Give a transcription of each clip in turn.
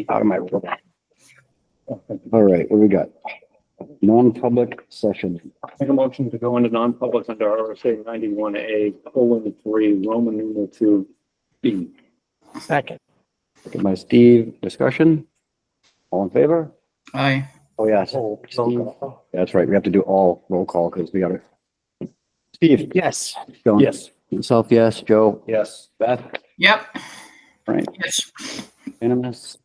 Out of my room. All right, what do we got? Non-public session. Make a motion to go into non-public under RSA 91A:3, Roman numeral 2B. Second. Second by Steve, discussion? All in favor? Aye. Oh, yes. Steve. That's right, we have to do all roll call because we got it. Steve? Yes. John? Yes. Myself, yes. Joe? Yes. Beth? Yep. Right, Yes. unanimous.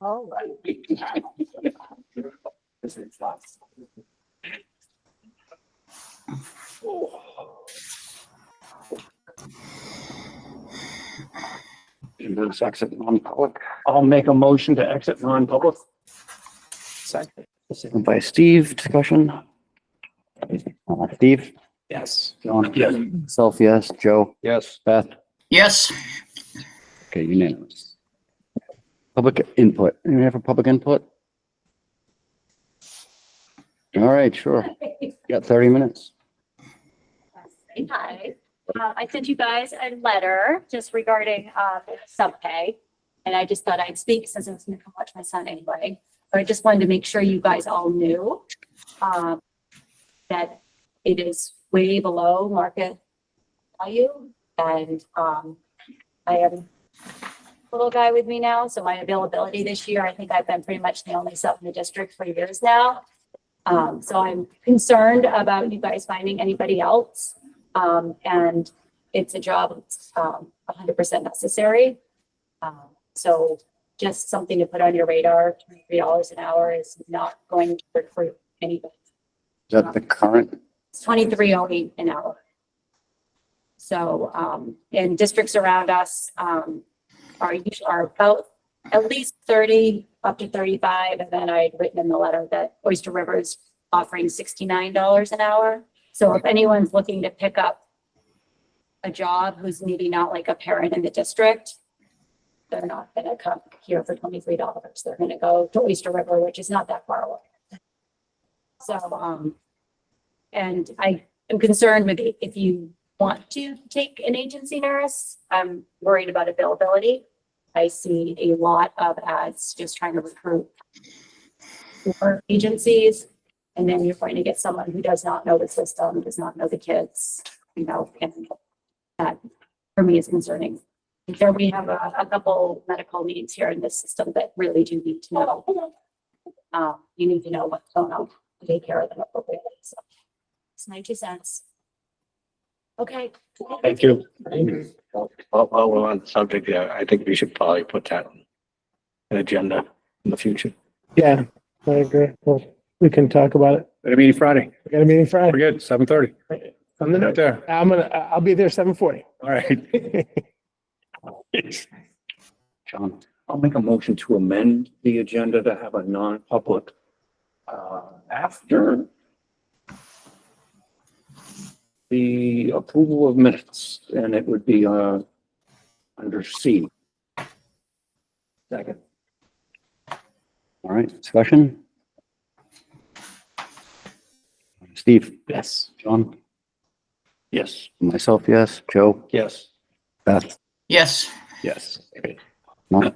All right. Exit non-public. I'll make a motion to exit non-public. Second. Second by Steve, discussion. Steve, Yes. John. Yes. Self, yes. Joe, Yes. Beth. Yes. Okay, unanimous. Public input. Anyone have a public input? All right, sure. You got 30 minutes. Hi, I sent you guys a letter just regarding sub pay. And I just thought I'd speak since I was gonna come watch my son anyway. But I just wanted to make sure you guys all knew that it is way below market value. And I have a little guy with me now, so my availability this year, I think I've been pretty much the only sub in the district for years now. So I'm concerned about you guys finding anybody else. And it's a job that's 100% necessary. So just something to put on your radar, $23 an hour is not going to recruit anybody. Is that the current? It's $23.08 an hour. So, and districts around us, are about at least 30 up to 35. And then I'd written in the letter that Oyster River is offering $69 an hour. So if anyone's looking to pick up a job who's maybe not like a parent in the district, they're not gonna come here for $23. They're gonna go to Oyster River, which is not that far away. So, and I am concerned with if you want to take an agency nurse, I'm worried about availability. I see a lot of ads just trying to recruit for agencies. And then you're going to get someone who does not know the system, does not know the kids, and that for me is concerning. There we have a couple medical needs here in this system that really do need to know. You need to know what's going on to take care of them appropriately. So it's 90 cents. Okay. Thank you. While we're on the subject, yeah, I think we should probably put that on an agenda in the future. Yeah, I agree. Well, we can talk about it. Got a meeting Friday. We got a meeting Friday. We're good, 7:30. On the note there. I'll be there 7:40. All right. John, I'll make a motion to amend the agenda to have a non-public after the approval of minutes, and it would be under C. Second. all right, discussion. Steve, Yes. John, Yes. myself, yes. Joe, Yes. Beth. Yes. Yes. No.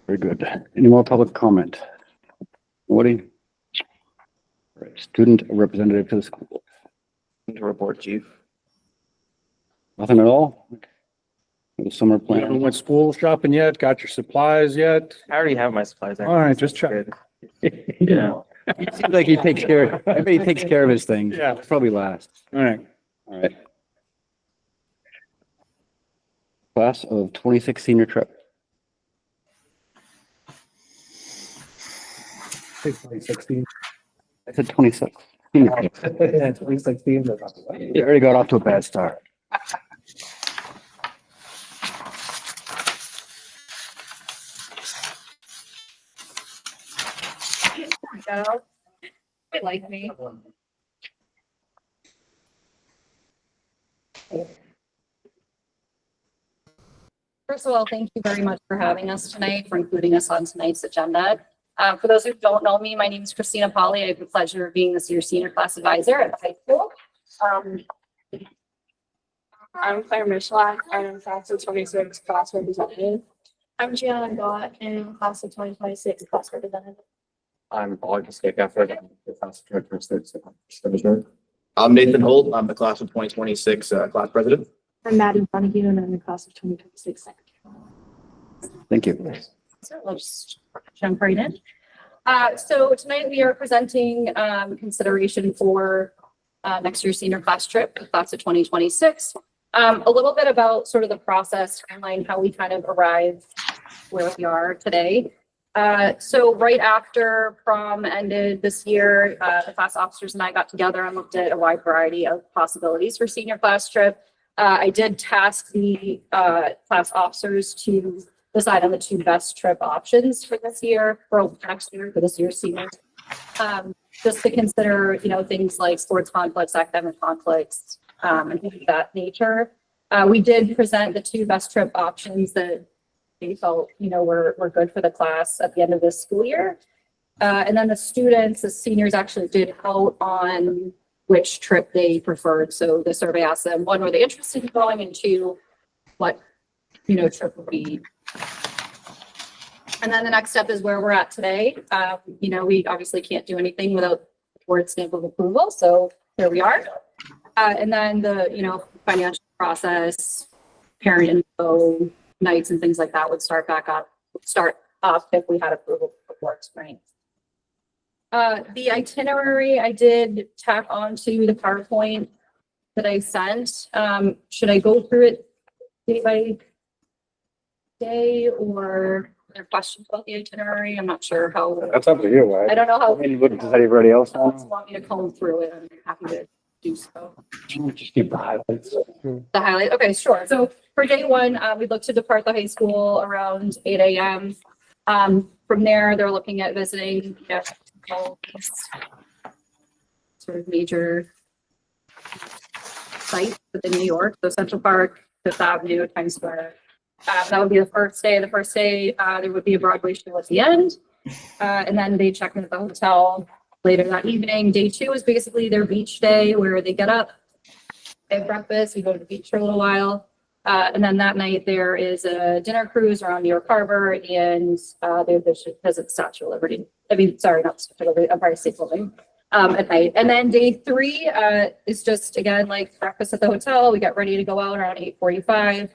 Very good. Any more public comment? Woody? Right, student representative to the school. To report, chief. Nothing at all? The summer You haven't plan? went school shopping yet? Got your supplies yet? I already have my supplies. All right, just check. Yeah. Seems like he takes care, everybody takes care of his things. Yeah. Probably last. All right. All right. Class of 26 senior trip. 2016. I said 26. Senior trip. 2016. You already got off to a bad start. Go. They like me. First of all, thank you very much for having us tonight, for including us on tonight's agenda. For those who don't know me, my name is Christina Polly. I have the pleasure of being this year's senior class advisor at the high school. I'm Claire Michelak, and I'm class of 26 class representative. I'm Gianna Gott, and I'm class of 2026 class representative. I'm August Effort. I'm the class of 2026. I'm Nathan Holt. I'm the class of 2026 class president. I'm Maddie Donahue, and I'm the class of 2026 secretary. Thank you. So we'll just jump right in. So tonight we are presenting consideration for next year's senior class trip, the class of 2026. A little bit about sort of the process, timeline, how we kind of arrived where we are today. So right after prom ended this year, the class officers and I got together and looked at a wide variety of possibilities for senior class trip. I did task the class officers to decide on the 2 best trip options for this year, for next year, for this year's seniors. Just to consider, you know, things like sports conflicts, academic conflicts, and things of that nature. We did present the 2 best trip options that they felt, you know, were good for the class at the end of this school year. And then the students, the seniors actually did vote on which trip they preferred. So the survey asked them, 1, were they interested in going, and 2, what, you know, trip would be. And then the next step is where we're at today. You know, we obviously can't do anything without the board stamp of approval. So here we are. And then the, you know, financial process, parent info, nights and things like that would start up if we had approval before spring. The itinerary I did tack onto the PowerPoint that I sent. Should I go through it day by day, or are there questions about the itinerary? I'm not sure how, That's up to you. I don't know how. I mean, what does anybody else If you want? want me to comb through it, I'm happy to do so. Just keep the highlights. The highlight, okay, sure. So for day 1, we looked to depart the high school around 8 a.m. From there, they're looking at visiting, yeah, sort of major sites within New York, so Central Park, Fifth Avenue, Times Square. That would be the first day. The first day, there would be a Broadway show at the end. And then they check in at the hotel later that evening. Day 2 is basically their beach day, where they get up, they have breakfast, we go to the beach for a little while. And then that night there is a dinner cruise around New York Harbor, and they visit the Statue of Liberty. I mean, sorry, not Statue of Liberty, Empire State Building at night. And then day 3 is just, again, like breakfast at the hotel. We get ready to go out around 8:45.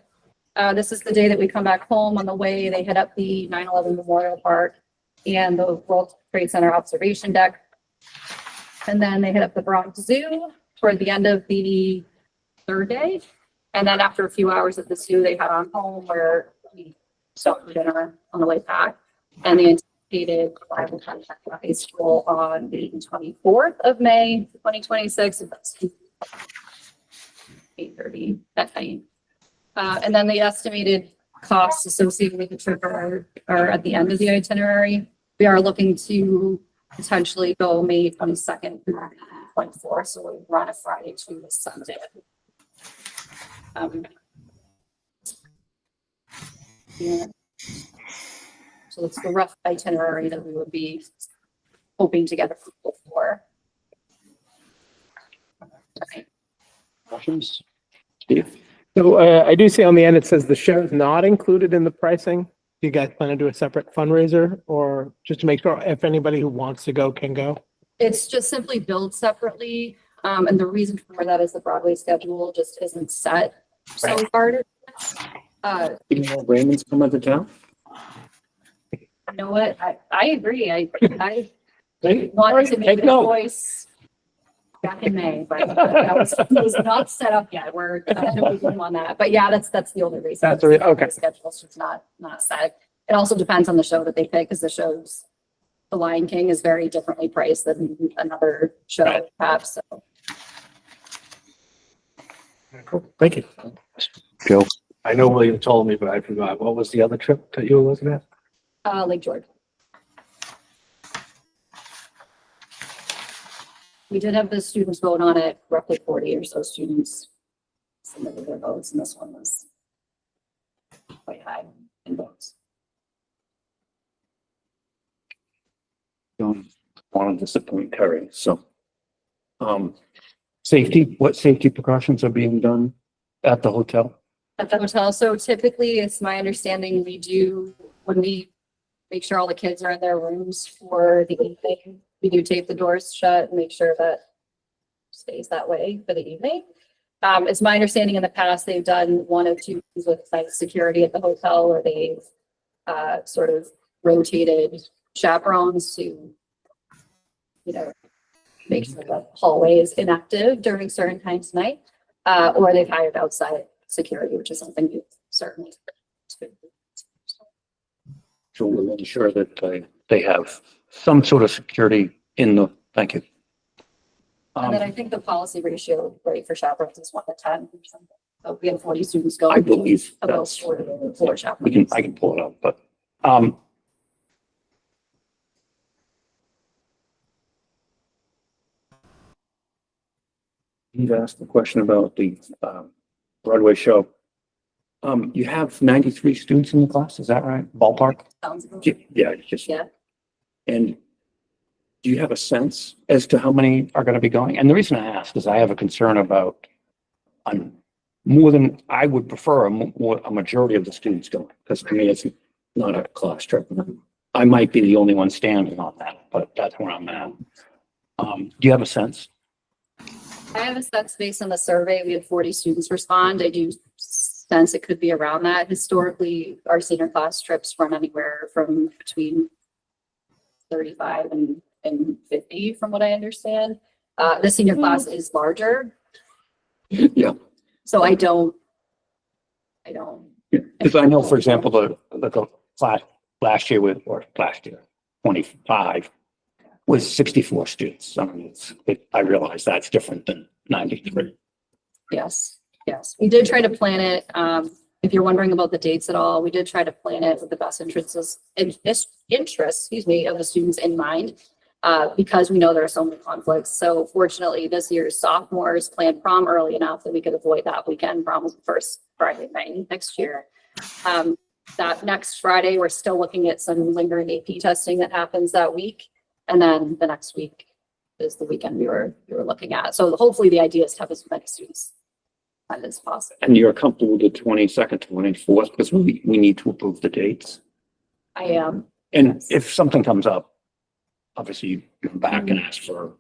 This is the day that we come back home. On the way, they hit up the 9/11 Memorial Park and the World Trade Center observation deck. And then they hit up the Bronx Zoo toward the end of the 3rd day. And then after a few hours at the zoo, they head on home, where we stopped for dinner on the way back. And they anticipated arrival time at the high school on the 24th of May, 2026. And that's 8:30 at night. And then the estimated costs associated with the trip are at the end of the itinerary. We are looking to potentially go May 22nd through 24th, so we run a Friday to a Sunday. Yeah. So it's the rough itinerary that we would be hoping to get approval for. Okay. Questions? Steve? So I do see on the end, it says the show is not included in the pricing. Do you guys plan to do a separate fundraiser, or just to make sure if anybody who wants to go can go? It's just simply billed separately. And the reason for that is the Broadway schedule just isn't set so far. You know, Raymond's coming to town. You know what? I agree. I Take wanted to make the note. choice back in May, but that was not set up yet. We're working on that. But yeah, that's the only reason. That's the okay. The schedule's just not set. It also depends on the show that they pick, because the shows, The Lion King is very differently priced than another show, Right. perhaps. So Cool. Thank you. Joe? I know William told me, but I forgot. What was the other trip that you were looking at? Lake George. We did have the students vote on it. Roughly 40 or so students submitted their votes, and this one was quite high in votes. Don't want to disappoint Terry, so. Safety, what safety precautions are being done at the hotel? At the hotel, so typically, it's my understanding we do, when we make sure all the kids are in their rooms for the evening, we do tape the doors shut and make sure that stays that way for the evening. It's my understanding in the past, they've done 1 of 2 things with like security at the hotel, where they've sort of rotated chaperones to, you know, make sure the hallway is inactive during certain times of night. or they've hired outside security, which is something you certainly. So we'll ensure that they have some sort of security in the, thank you. And then I think the policy ratio rate for chaperones is 1 to 10 or something. So we have 40 students I going. believe About that's, 4 chaperones. I can pull it up, but, you've asked the question about the, Broadway show. You have 93 students in the class, is that right? Ballpark? Sounds about Yeah, it's just. Yeah. And do you have a sense as to how many are going to be going? And the reason I ask is I have a concern about, more than, I would prefer a majority of the students going, because to me, it's not a class trip. I might be the only one standing on that, but that's where I'm at. Do you have a sense? I have a sense based on the survey, we had 40 students respond. I do sense it could be around that. Historically, our senior class trips run anywhere from between 35 and 50, from what I understand. The senior class is larger, Yeah. so I don't. Because I know, for example, the class last year 25 was 64 students. I mean, I realize that's different than 93. Yes, yes. We did try to plan it. If you're wondering about the dates at all, we did try to plan it with the best interests, of the students in mind, because we know there are so many conflicts. So fortunately, this year's sophomores planned prom early enough that we could avoid that weekend. Prom was the first Friday night next year. That next Friday, we're still looking at some lingering AP testing that happens that week. And then the next week is the weekend we were looking at. So hopefully the idea is to have as many students as possible. And you're comfortable with the 22nd, 24th, because we need to approve the dates. I am. And Yes. if something comes up, obviously you come back and ask for a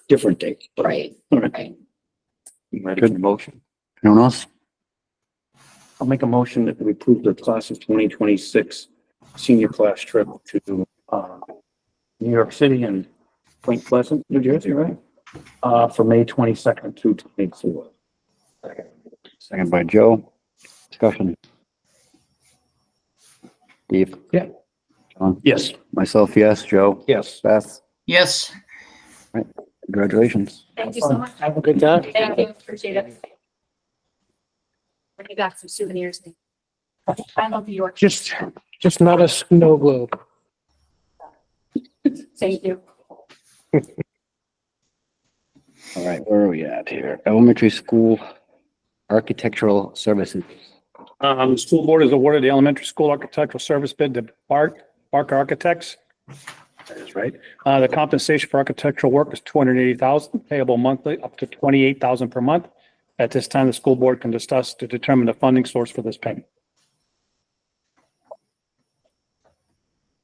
different date. But- Right, All right. right. You ready for the motion? Anyone else? I'll make a motion that we approve the class of 2026 senior class trip to, New York City and Point Pleasant, New Jersey, right? For May 22nd to 24th. Second by Joe. Discussion. Steve? Yeah. John? Yes. Myself, yes. Joe? Yes. Beth? Yes. Congratulations. Thank you so much. Have a good time. Thank you. Appreciate it. Bring me back some souvenirs. I love New York. Just not a snow globe. Thank you. All right, where are we at here? Elementary school architectural services. The school board has awarded the elementary school architectural service bid to Barker Architects. That is right. The compensation for architectural work is $280,000, payable monthly up to $28,000 per month. At this time, the school board can discuss to determine the funding source for this payment.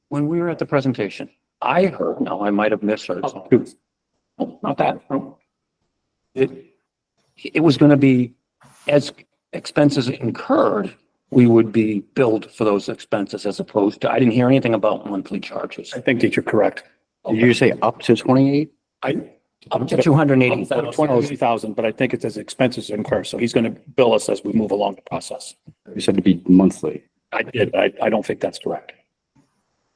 When we were at the presentation, I heard, now I might have misheard. Oh, not that. No. It was going to be, as expenses incurred, we would be billed for those expenses as opposed to, I didn't hear anything about monthly charges. I think that you're correct. Did you say up to 28? Up to 280,000. 280,000, but I think it's as expenses incur. So he's going to bill us as we move along the process. You said to be monthly. I did. I don't think that's correct.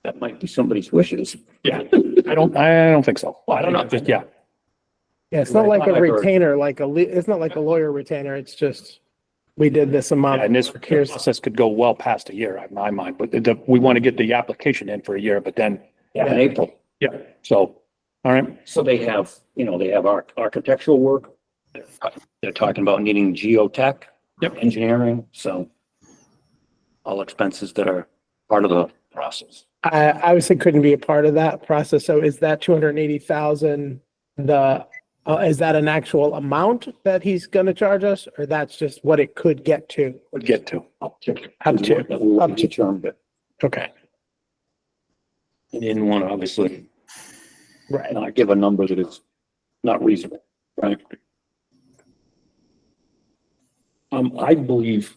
That might be somebody's wishes. Yeah, I don't think so. Well, I don't know. Just, yeah. Yeah, it's not like I a heard. retainer, it's not like a lawyer retainer. It's just, we did this amount. And this process could go well past a year, in my mind, but we want to get the application in for a year, but then, Yeah, in April. yeah, so, all right. So they have, they have architectural work. They're talking about needing geotech. Yep. Engineering, so all expenses that are part of the process. I obviously couldn't be a part of that process. So is that 280,000, is that an actual amount that he's going to charge us, or that's just what it could get to? Would get to. Up to. Up to term, but Okay. you didn't want to obviously Right. not give a number that is not reasonable, right? I believe,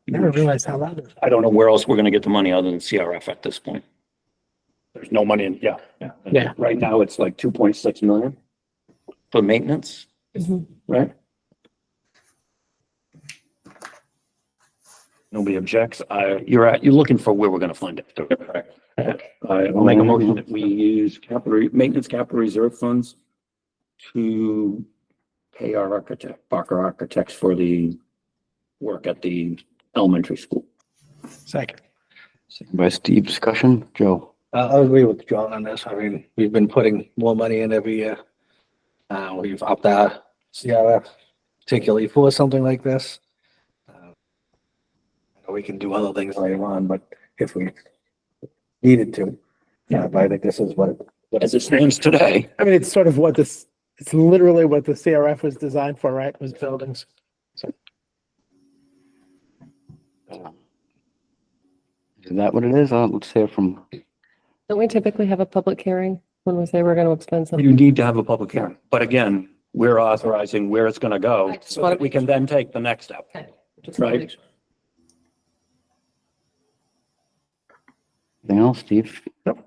Never realized how loud it was. I don't know where else we're gonna get the money other than CRF at this point. There's no money in, yeah. Yeah. Right now, it's like 2.6 million for maintenance, right? Nobody objects. You're looking for where we're gonna fund it. I'll make a motion that we use maintenance capital reserve funds to pay our architect, Barker Architects, for the work at the elementary school. Second. Second by Steve, discussion, Joe. I'll agree with John on this. I mean, we've been putting more money in every year. We've upped our CRF, particularly for something like this. I know we can do other things later on, but if we needed to, yeah, but I think this is what As it stands today, I mean, it's sort of what this, it's literally what the CRF was designed for, right? Was buildings. Is that what it is? Let's hear from, Don't we typically have a public hearing when we say we're going to expend something? you need to have a public hearing. But again, we're authorizing where it's gonna go I just so wanna that we can then take the next step. Okay. Just wanna Right. make sure. anything else, Steve? Nope.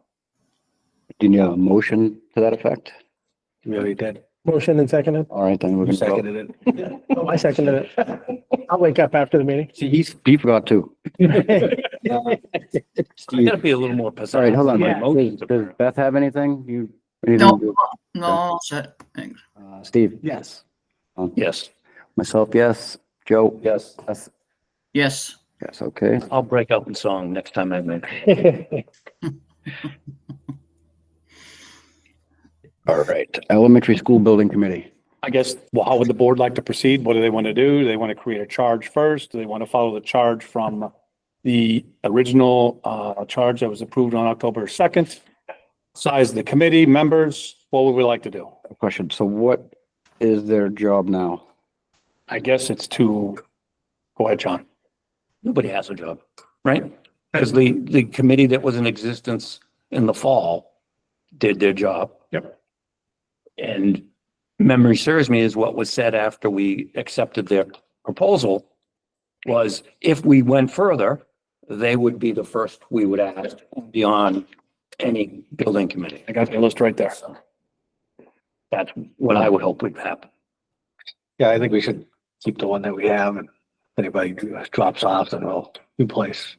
Do you have a motion to that effect? we already did. Motion and seconded. All right, then we're You gonna vote. seconded it. Oh, I seconded it. I'll wake up after the meeting. See, Steve forgot to. I gotta be a little more precise. All right, hold on. Yeah. Does Beth have anything? Anything No. to do? No, all set, thanks. Steve? Yes. Yes, Myself, yes. Joe? Yes. Yes. Yes, Yes, okay. I'll break out in song next time I make. All right, elementary school building committee. I guess, well, how would the board like to proceed? What do they want to do? Do they want to create a charge first? Do they want to follow the charge from the original charge that was approved on October 2nd? Size of the committee, members, what would we like to do? Question, so what is their job now? I guess it's to, go ahead, John. Nobody has a job, right? Because the committee that was in existence in the fall did their job. Yep. And memory serves me is what was said after we accepted their proposal was if we went further, they would be the first we would ask beyond any building committee. I got the list right there. So that's what I would hope would happen. Yeah, I think we should keep the one that we have, and if anybody drops off, then we'll replace.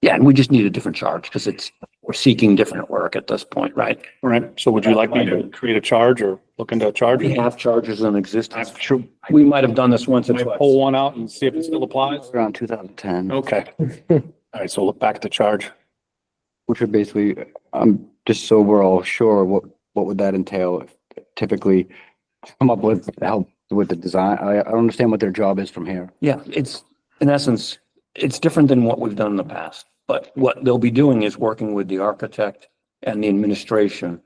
Yeah, and we just need a different charge because we're seeking different work at this point, right? All right, so would you like me to create a charge or look into a charge? We have charges in existence. I'm sure. We might have done this once or Can I twice. pull one out and see if it still applies? Around 2010, Okay. All right, so look back at the charge. which would basically, just so we're all sure, what would that entail? Typically come up with help with the design. I don't understand what their job is from here. Yeah, it's, in essence, it's different than what we've done in the past. But what they'll be doing is working with the architect and the administration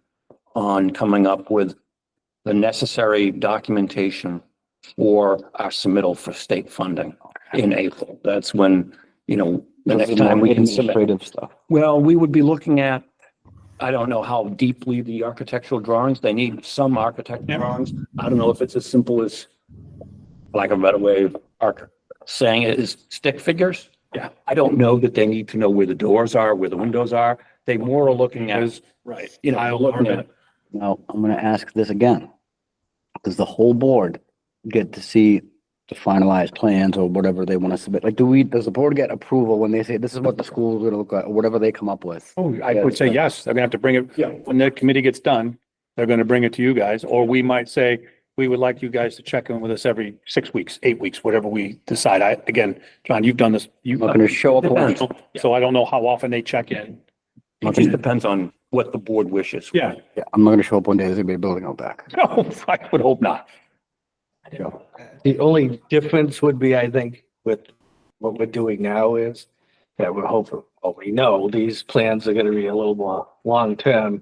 on coming up with the necessary documentation for our submittal for state funding in April. That's when, the next time we can submit. Administrative stuff. Well, we would be looking at, I don't know how deeply the architectural drawings, they need some architect drawings. I don't know if it's as simple as, lack of a better way of saying it, is stick figures. Yeah. I don't know that they need to know where the doors are, where the windows are. They more are looking at, Because, right. looking at, Now, I'm gonna ask this again. Does the whole board get to see the finalized plans or whatever they want to submit? Like, does the board get approval when they say this is what the school is gonna look like, or whatever they come up with? Oh, I would say yes. They're gonna have to bring it, when the committee gets done, they're gonna bring it to you guys, or we might say, we would like you guys to check in with us every 6 weeks, 8 weeks, whatever we decide. Again, John, you've done this. I'm not gonna show up. Depends. So I don't know how often they check in. it just depends on what the board wishes. Yeah. Yeah, I'm not gonna show up one day, there's gonna be a building out back. No, I would hope not. The only difference would be, I think, with what we're doing now is that we're hoping, we know these plans are gonna be a little more long-term,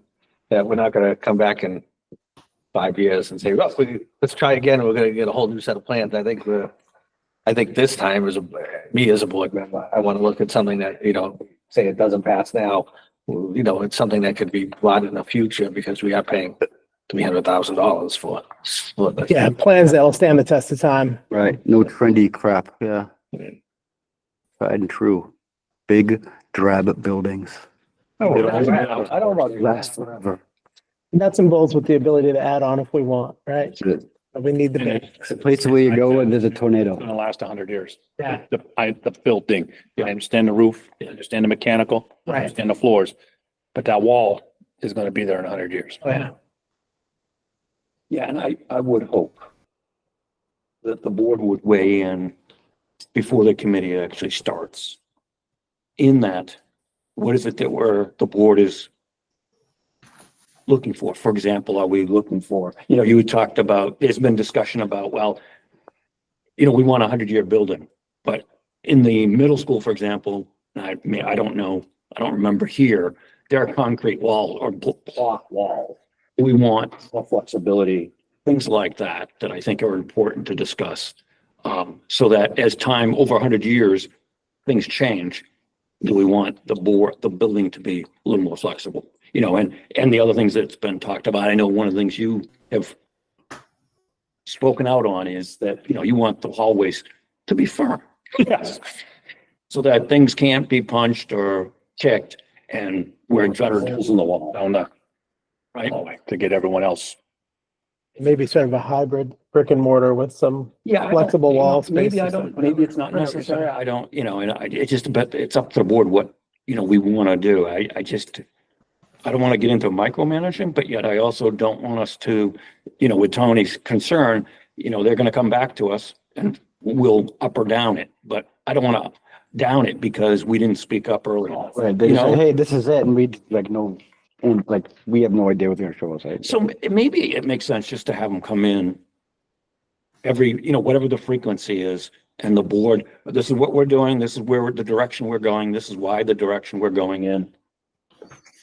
that we're not gonna come back in 5 years and say, well, let's try again, we're gonna get a whole new set of plans. I think this time me as a board member, I wanna look at something that, say it doesn't pass now, it's something that could be brought in the future because we are paying $300,000 for this. Yeah, plans that'll stand the test of time. Right, no trendy crap, yeah. Tried and true. Big drab buildings. I don't know. Last forever. Nuts and bolts with the ability to add on if we want, right? Good. We need the And bid. it's The place where you go when there's a tornado. gonna last 100 years. Yeah. The building, I understand the roof, I understand the mechanical, I Right. understand the floors, but that wall is gonna be there in 100 years. Oh, yeah. Yeah, and I would hope that the board would weigh in before the committee actually starts. In that, what is it that the board is looking for? For example, are we looking for, you talked about, there's been discussion about, well, we want a 100-year building, but in the middle school, for example, I mean, I don't know, I don't remember here, there are concrete walls or block walls. We want more flexibility, things like that, that I think are important to discuss. So that as time, over 100 years, things change. Do we want the building to be a little more flexible? And the other things that's been talked about, I know one of the things you have spoken out on is that, you want the hallways to be firm. Yes. So that things can't be punched or kicked and we're better holes in the wall. Down the Right? hallway to get everyone else. Maybe sort of a hybrid brick and mortar with some, Yeah. I don't- Flexible wall Maybe space I or don't, something. maybe it's not necessary. I don't, it's just, but it's up to the board what, we want to do. I don't want to get into micromanaging, but yet I also don't want us to, with Tony's concern, they're going to come back to us and we'll up or down it, but I don't want to down it because we didn't speak up early on. Right, they You say, know? hey, this is it, and we like no, and like, we have no idea what they're gonna show us, right? So maybe it makes sense just to have them come in every, whatever the frequency is, and the board, this is what we're doing, this is where the direction we're going, this is why the direction we're going in.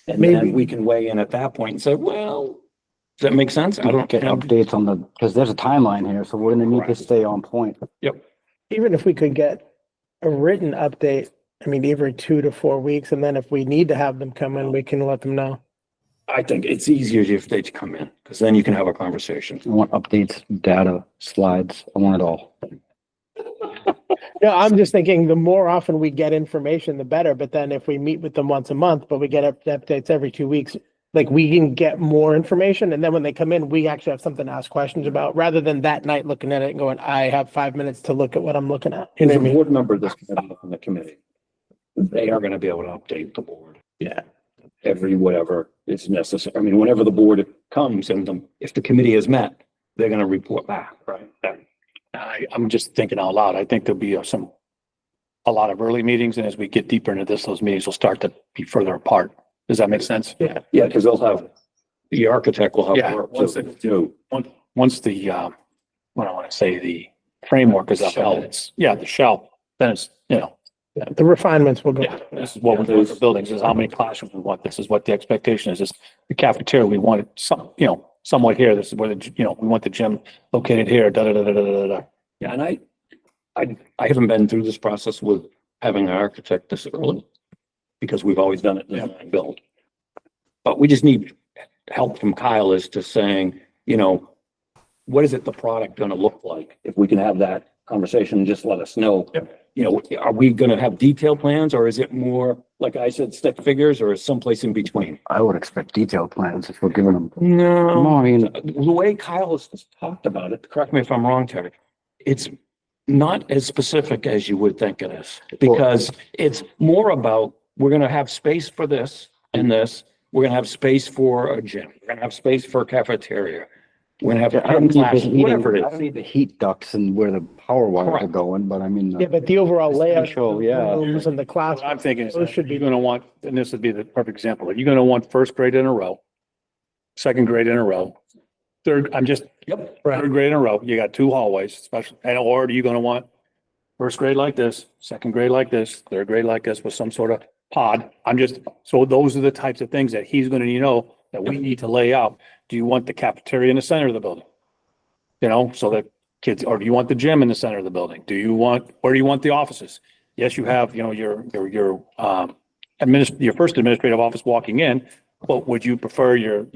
And Maybe- then we can weigh in at that point and say, well, does that make sense? I don't Get updates on the, because there's a timeline here, so we're gonna need to Correct. stay on point. even if we could get a written update, I mean, every 2 to 4 weeks, and then if we need to have them come in, we can let them know. I think it's easier if they come in, because then you can have a conversation. I want updates, data, slides, I want it all. No, I'm just thinking the more often we get information, the better. But then if we meet with them once a month, but we get updates every 2 weeks, like we can get more information. And then when they come in, we actually have something to ask questions about rather than that night looking at it and going, I have 5 minutes to look at what I'm looking at. You know As a what I mean? board member of this committee, on the committee, they are going to be able to update the board. Yeah. Every whatever is necessary. I mean, whenever the board comes and if the committee is met, they're going to report back, right? I'm just thinking out loud. I think there'll be a lot of early meetings, and as we get deeper into this, those meetings will start to be further apart. Does that make sense? Yeah, because the architect will Yeah, have work once to do. Once the, what I want to say, the framework is upheld, the shell, then it's, The refinements will go. yeah, this is what we're doing for buildings, this is how many classrooms we want, this is what the expectation is, this, the cafeteria, we want it somewhat here, this is where we want the gym located here, da, da, da, da, da, da, da. Yeah, and I haven't been through this process with having an architect this early because we've always done it design and build. But we just need help from Kyle as to saying, what is the product going to look like? If we can have that conversation, just let us know. Are we going to have detailed plans or is it more, like I said, stick figures or is someplace in between? I would expect detailed plans if we're giving them. No. No, I mean, The way Kyle has talked about it, correct me if I'm wrong, Terry, it's not as specific as you would think it is. Because it's more about, we're gonna have space for this and this, we're gonna have space for a gym, we're gonna have space for a cafeteria. We're gonna have I don't 10 need the classes, heating, whatever it I is. don't need the heat ducts and where the power wires are Correct. going, but I mean. Yeah, but the overall layout, Essential, yeah. rooms and the class. What I'm thinking is Those that should be- you're gonna want, and this would be the perfect example, you're gonna want first grade in a row, second grade in a row, third grade in a row, you got 2 hallways, special, or are you gonna want first grade like this, second grade like this, third grade like this with some sort of pod? So those are the types of things that he's gonna that we need to lay out. Do you want the cafeteria in the center of the building? So that kids, or do you want the gym in the center of the building? Where do you want the offices? Yes, you have, your first administrative office walking in, but would you prefer your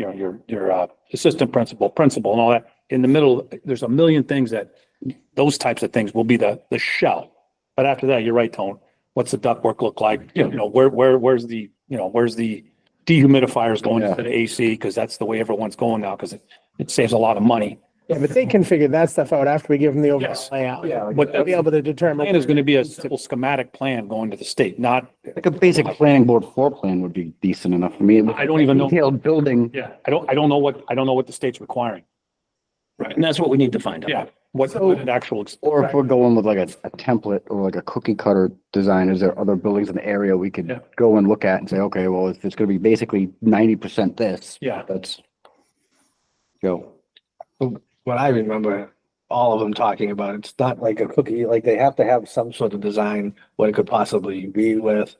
assistant principal and all that? In the middle, there's a million things those types of things will be the shell. But after that, you're right, Tone. What's the ductwork look like? Where's the dehumidifiers going into the AC? Because that's the way everyone's going now, because it saves a lot of money. Yeah, but they can figure that stuff out after we give them the overall Yes. layout. Yeah. They'll be able to determine. Plan is going to be a simple schematic plan going to the state, not, Like a basic planning board floor plan would be decent enough for me. I don't even know. Detailed building. Yeah, I don't know what the state's requiring. Right, and that's what we need to find out. Yeah, what So- what an actual. Or if we're going with like a template or like a cookie cutter design, is there other buildings in the area we Yeah. could go and look at and say, okay, well, if it's gonna be basically 90% this, Yeah, that's go. What I remember, all of them talking about, it's not like a cookie, like they have to have some sort of design, what it could possibly be with.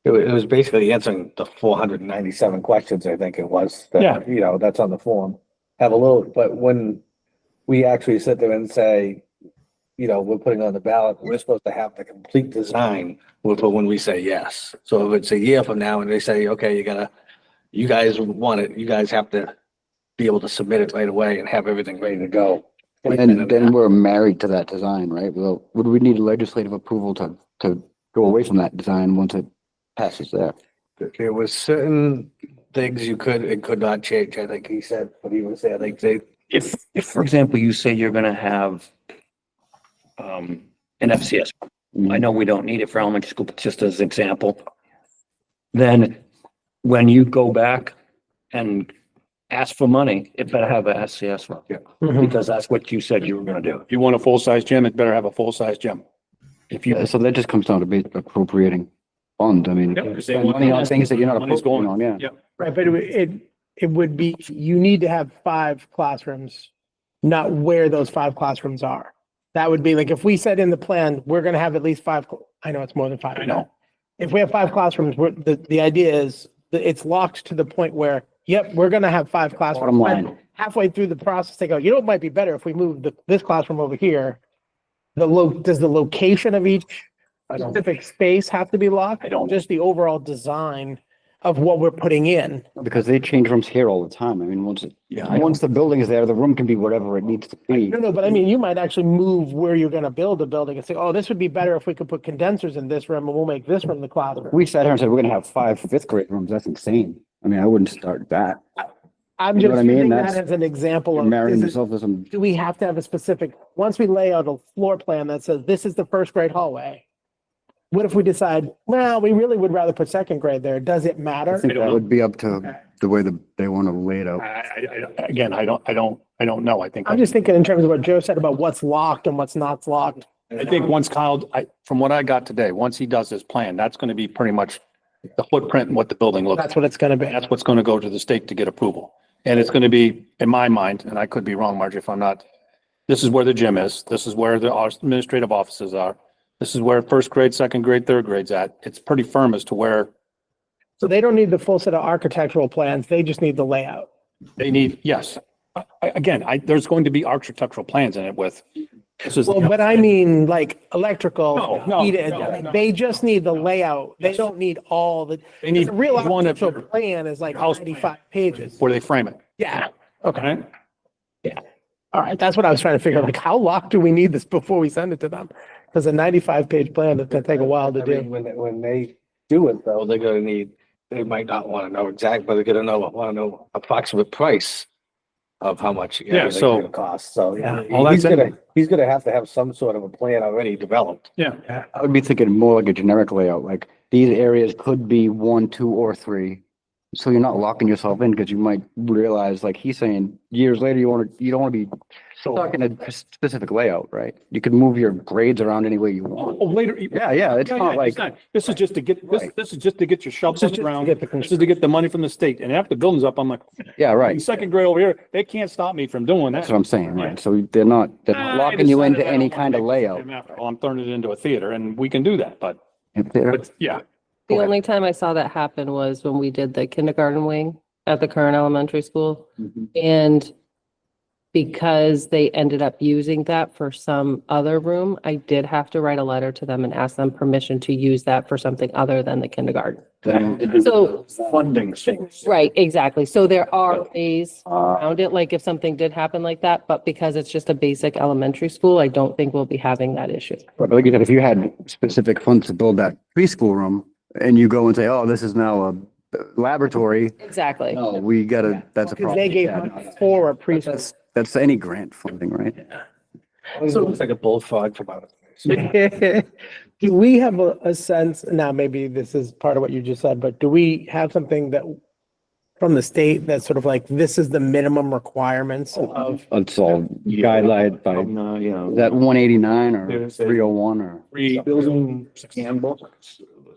It was basically answering the 497 questions, I think it was. that, Yeah. You know, that's on the form. Have a little, but when we actually sit there and say, you know, we're putting on the ballot, we're supposed to have the complete design when we say yes. So if it's a year from now and they say, okay, you guys want it, you guys have to be able to submit it right away and have everything ready to go. And then we're married to that design, right? Well, would we need legislative approval to go away from that design once it passes there? There was certain things you could and could not change, I think he said, but he was saying, like, they, If, for example, you say you're gonna have an FCS, I know we don't need it for elementary school, but just as example, then when you go back and ask for money, it better have a SCS one. Yeah. Mhm. Because that's what you said you were gonna do. if you want a full-size gym, it better have a full-size gym. If you, Yeah, so that just comes down to appropriating funds. I mean, Yep, 'cause they spend want- money on things that you're not Money's going- appropriating on, yeah. Yep. Right, but it would be, you need to have 5 classrooms, not where those 5 classrooms are. That would be like, if we said in the plan, we're gonna have at least 5, I know it's more than 5. I know. If we have 5 classrooms, the idea is that it's locked to the point where, yep, we're gonna have 5 classrooms. Bottom line. Halfway through the process, they go, you know, it might be better if we move this classroom over here. Does the location of each specific space have to be locked? I don't. Just the overall design of what we're putting in. Because they change rooms here all the time. I mean, once the building is there, the room can be whatever it needs to be. No, but I mean, you might actually move where you're gonna build a building and say, oh, this would be better if we could put condensers in this room and we'll make this room the classroom. We sat here and said, we're gonna have 5 fifth grade rooms. That's insane. I mean, I wouldn't start that. I'm You know just what I mean? using that That's- as an example You're of, marrying is it- yourself to some, do we have to have a specific, once we lay out a floor plan that says this is the first grade hallway? What if we decide, well, we really would rather put second grade there? Does it I matter? think don't that know. would be up to the way they want to lay it out. Again, I don't know. I think. I'm just thinking in terms of what Joe said about what's locked and what's not locked. I think once Kyle, from what I got today, once he does his plan, that's going to be pretty much the footprint and what the building looks like. That's what it's gonna be. That's what's going to go to the state to get approval. And it's going to be, in my mind, and I could be wrong, Margie, if I'm not, this is where the gym is. This is where the administrative offices are. This is where first grade, second grade, third grade's at. It's pretty firm as to where So they don't need the full set of architectural plans. They just need the layout. they need, yes. Again, there's going to be architectural plans in it with, this is. Well, but I mean, like electrical, No, heated, no. they just need the layout. They don't need all the, They need the real one of architectural your plan is like house 95 pages. where they frame it. Yeah, okay. Okay? All right, that's what I was trying to figure out. Like, how locked do we need this before we send it to them? Because a 95-page plan, it's gonna take a while to I mean, do. when they do it though, they're gonna need, they might not wanna know exact, but they're gonna wanna know approximate price of how much. everything's so- gonna cost, so, yeah, all he's that's in gonna, he's gonna have to have some sort of a plan already developed. Yeah. I would be thinking more like a generic layout, like these areas could be 1, 2, or 3. So you're not locking yourself in because you might realize, like he's saying, years later, you don't want to be stuck in a specific layout, right? You could move your grades around any way you want. Oh, later. Yeah, it's not like, This is just to get, this is just to get your shovels This is just to around. get the This is to get the money from the state. And after the building's up, I'm like, yeah, in right. second grade over here, they can't stop me from doing That's that. what I'm saying, right? So they're not locking you into any kind of layout. Well, I'm turning it into a theater and we can do that, but yeah. The Go ahead. only time I saw that happen was when we did the kindergarten wing at the current elementary school. Mhm. And because they ended up using that for some other room, I did have to write a letter to them and ask them permission to use that for something other than the kindergarten. So, Funding things. right, exactly. So there are ways Uh, around it, like if something did happen like that, but because it's just a basic elementary school, I don't think we'll be having that issue. But like you said, if you had specific funds to build that preschool room and you go and say, oh, this is now a laboratory, Exactly. no, we gotta, that's a Because problem. they gave Yeah, us 4 a preschool. That's any grant funding, right? So it looks like a bullfrog from out of. Do we have a sense, now maybe this is part of what you just said, but do we have something that from the state that's sort of like, this is the minimum requirements of, It's all guideline by, is that 189 or There's a- 301 or? Building handbook,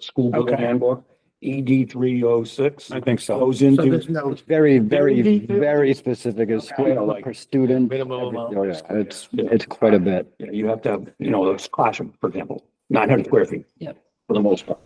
school building Okay. handbook, ED 306. I think so. Goes so into, there's no, It's very, very, Very detailed. very specific as square foot like per student. minimum amount. Oh, yeah, it's quite a bit. yeah, you have to have, those classroom, for example, 900 square feet. Yep. For the most part.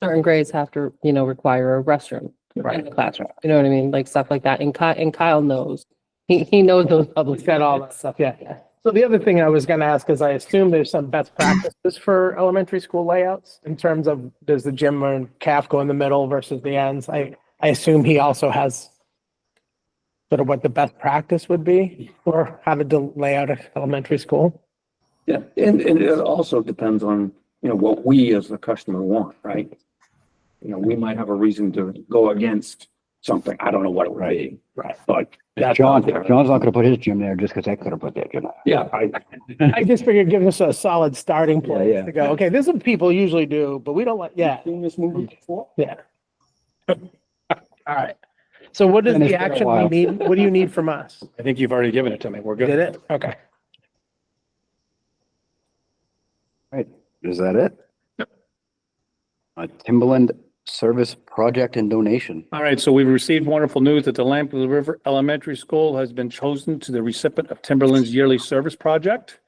Certain grades have to, require a restroom in the classroom. You know what I mean? Like stuff like that. And Kyle knows. He knows those public. we've got all that stuff, yeah. So the other thing I was gonna ask is I assume there's some best practices for elementary school layouts in terms of, does the gym or calf go in the middle versus the ends? I assume he also has sort of what the best practice would be for how to lay out an elementary school. Yeah, and it also depends on, what we as the customer want, right? We might have a reason to go against something. I don't know what it would be. Right. But that's out there. John's not gonna put his gym there just because I could have put their gym there. Yeah, I just figured give us a solid starting point Yeah. to go, okay, this is what people usually do, but we don't like, yeah, Seen this movie before? yeah. All right. So what is Finished the for a action we while. need? What do you need from us? I think you've already given it to me. We're good. Did it? Okay. Right, is that it? Timberland Service Project and Donation. All right, so we've received wonderful news that the Lamprey River Elementary School has been chosen to the recipient of Timberland's yearly service project.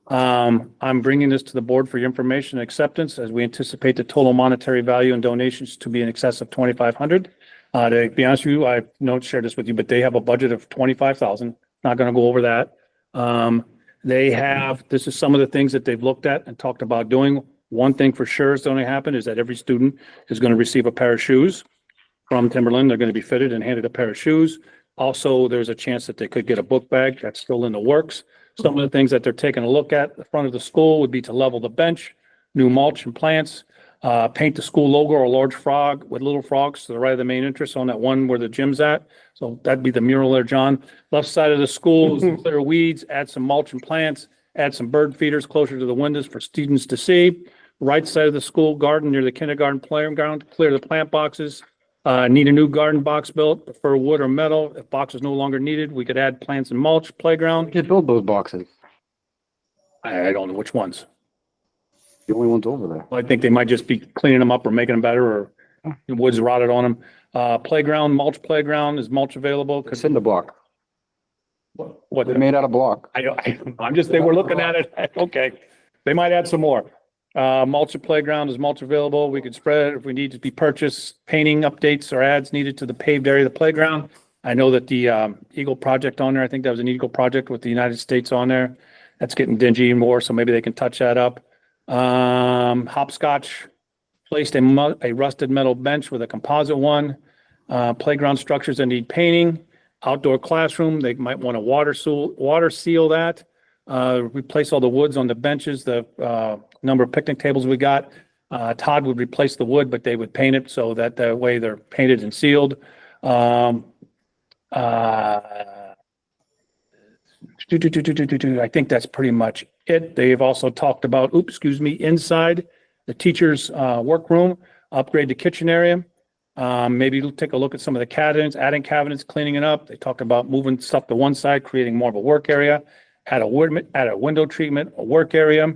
I'm bringing this to the board for your information and acceptance as we anticipate the total monetary value and donations to be in excess of 2,500. To be honest with you, I don't share this with you, but they have a budget of 25,000. Not going to go over that. This is some of the things that they've looked at and talked about doing. One thing for sure is going to happen is that every student is going to receive a pair of shoes from Timberland. They're going to be fitted and handed a pair of shoes. Also, there's a chance that they could get a book bag. That's still in the works. Some of the things that they're taking a look at the front of the school would be to level the bench, new mulch and plants, paint the school logo or a large frog with little frogs to the right of the main entrance on that one where the gym's at. So that'd be the mural there, John. Left side of the school is clear weeds, add some mulch and plants, add some bird feeders closer to the windows for students to see. Right side of the school garden near the kindergarten playground, clear the plant boxes. Need a new garden box built, prefer wood or metal. If box is no longer needed, we could add plants and mulch, playground. Just build those boxes, I don't know which ones. the only ones over there. I think they might just be cleaning them up or making them better or the wood's rotted on them. Playground, mulch playground, is mulch available? It's in the block. What, They're made out of block. they were looking at it. Okay. They might add some more. Mulch playground, is mulch available? We could spread it if we need to be purchased. Painting updates or ads needed to the paved area of the playground. I know that the Eagle project on there, I think that was an Eagle project with the United States on there. That's getting dingy and more, so maybe they can touch that up. Hopscotch placed a rusted metal bench with a composite one. Playground structures that need painting. Outdoor classroom, they might want to water seal that. Replace all the woods on the benches, the number of picnic tables we got. Todd would replace the wood, but they would paint it so that the way they're painted and sealed. I think that's pretty much it. They've also talked about, inside the teacher's workroom, upgrade the kitchen area. Maybe take a look at some of the cabinets, adding cabinets, cleaning it up. They talked about moving stuff to one side, creating more of a work area. Add a window treatment, a work area.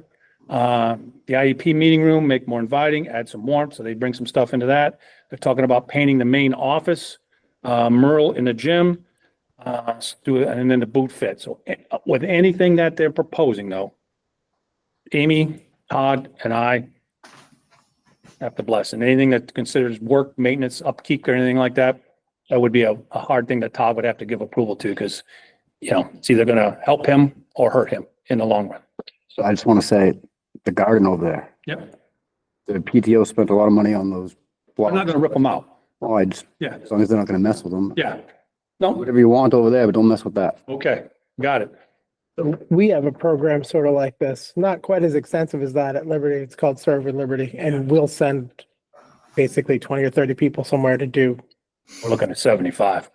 The IEP meeting room, make more inviting, add some warmth. So they bring some stuff into that. They're talking about painting the main office, mural in the gym, and then the boot fit. So with anything that they're proposing though, Amy, Todd, and I have to bless. And anything that considers work, maintenance, upkeep, or anything like that, that would be a hard thing that Todd would have to give approval to because, it's either going to help him or hurt him in the long run. So I just want to say, the garden over there. Yep. The PTO spent a lot of money on those blocks. I'm not going to rip them out. Oh, Yeah. as long as they're not gonna mess with them. Yeah. No. Whatever you want over there, but don't mess with that. Okay. Got it. We have a program sort of like this, not quite as extensive as that at Liberty. It's called Serve with Liberty, and we'll send basically 20 or 30 people somewhere to do. We're looking at 75.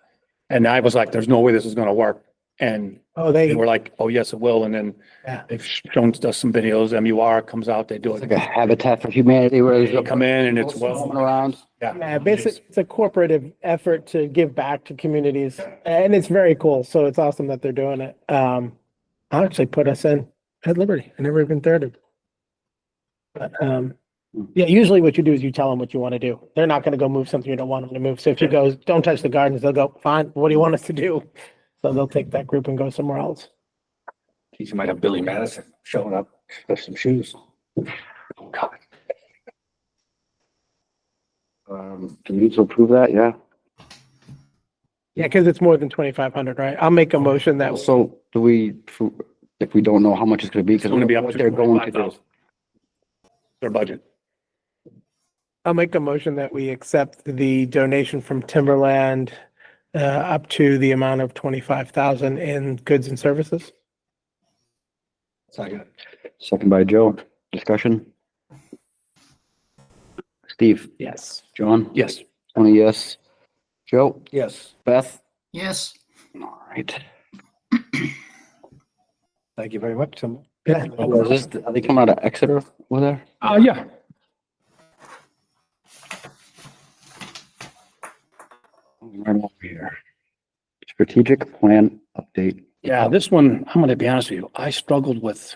And I was like, there's no way this is gonna work. And Oh, they they, were like, oh, yes, it will. And then Yeah. they've shown us some videos, MUR comes out, they do It's it. like a Habitat for Humanity where They come in and it's going well, around. yeah, basically, it's a corporative effort to give back to communities and it's very cool. So it's awesome that they're doing it. I'll actually put us in at Liberty. I never even thought of. But, yeah, usually what you do is you tell them what you want to do. They're not going to go move something you don't want them to move. So if you go, don't touch the gardens, they'll go, fine, what do you want us to do? So they'll take that group and go somewhere else. You might have Billy Madison showing up with some shoes. God. Do we need to approve that? Yeah. Yeah, because it's more than 2,500, right? I'll make a motion that, So do we, if we don't know how much it's gonna be, It's because gonna be up what to they're going to do. 25,000. Their budget. I'll make a motion that we accept the donation from Timberland up to the amount of 25,000 in goods and services. Second. Second by Joe. Discussion? Steve? Yes. John? Yes. Tony, yes. Joe? Yes. Beth? Yes. All right. Thank you very much, Tim. Yeah. Are they coming out of Exeter over there? Yeah. Right over here. Strategic plan update. Yeah, this one, I'm gonna be honest with you, I struggled with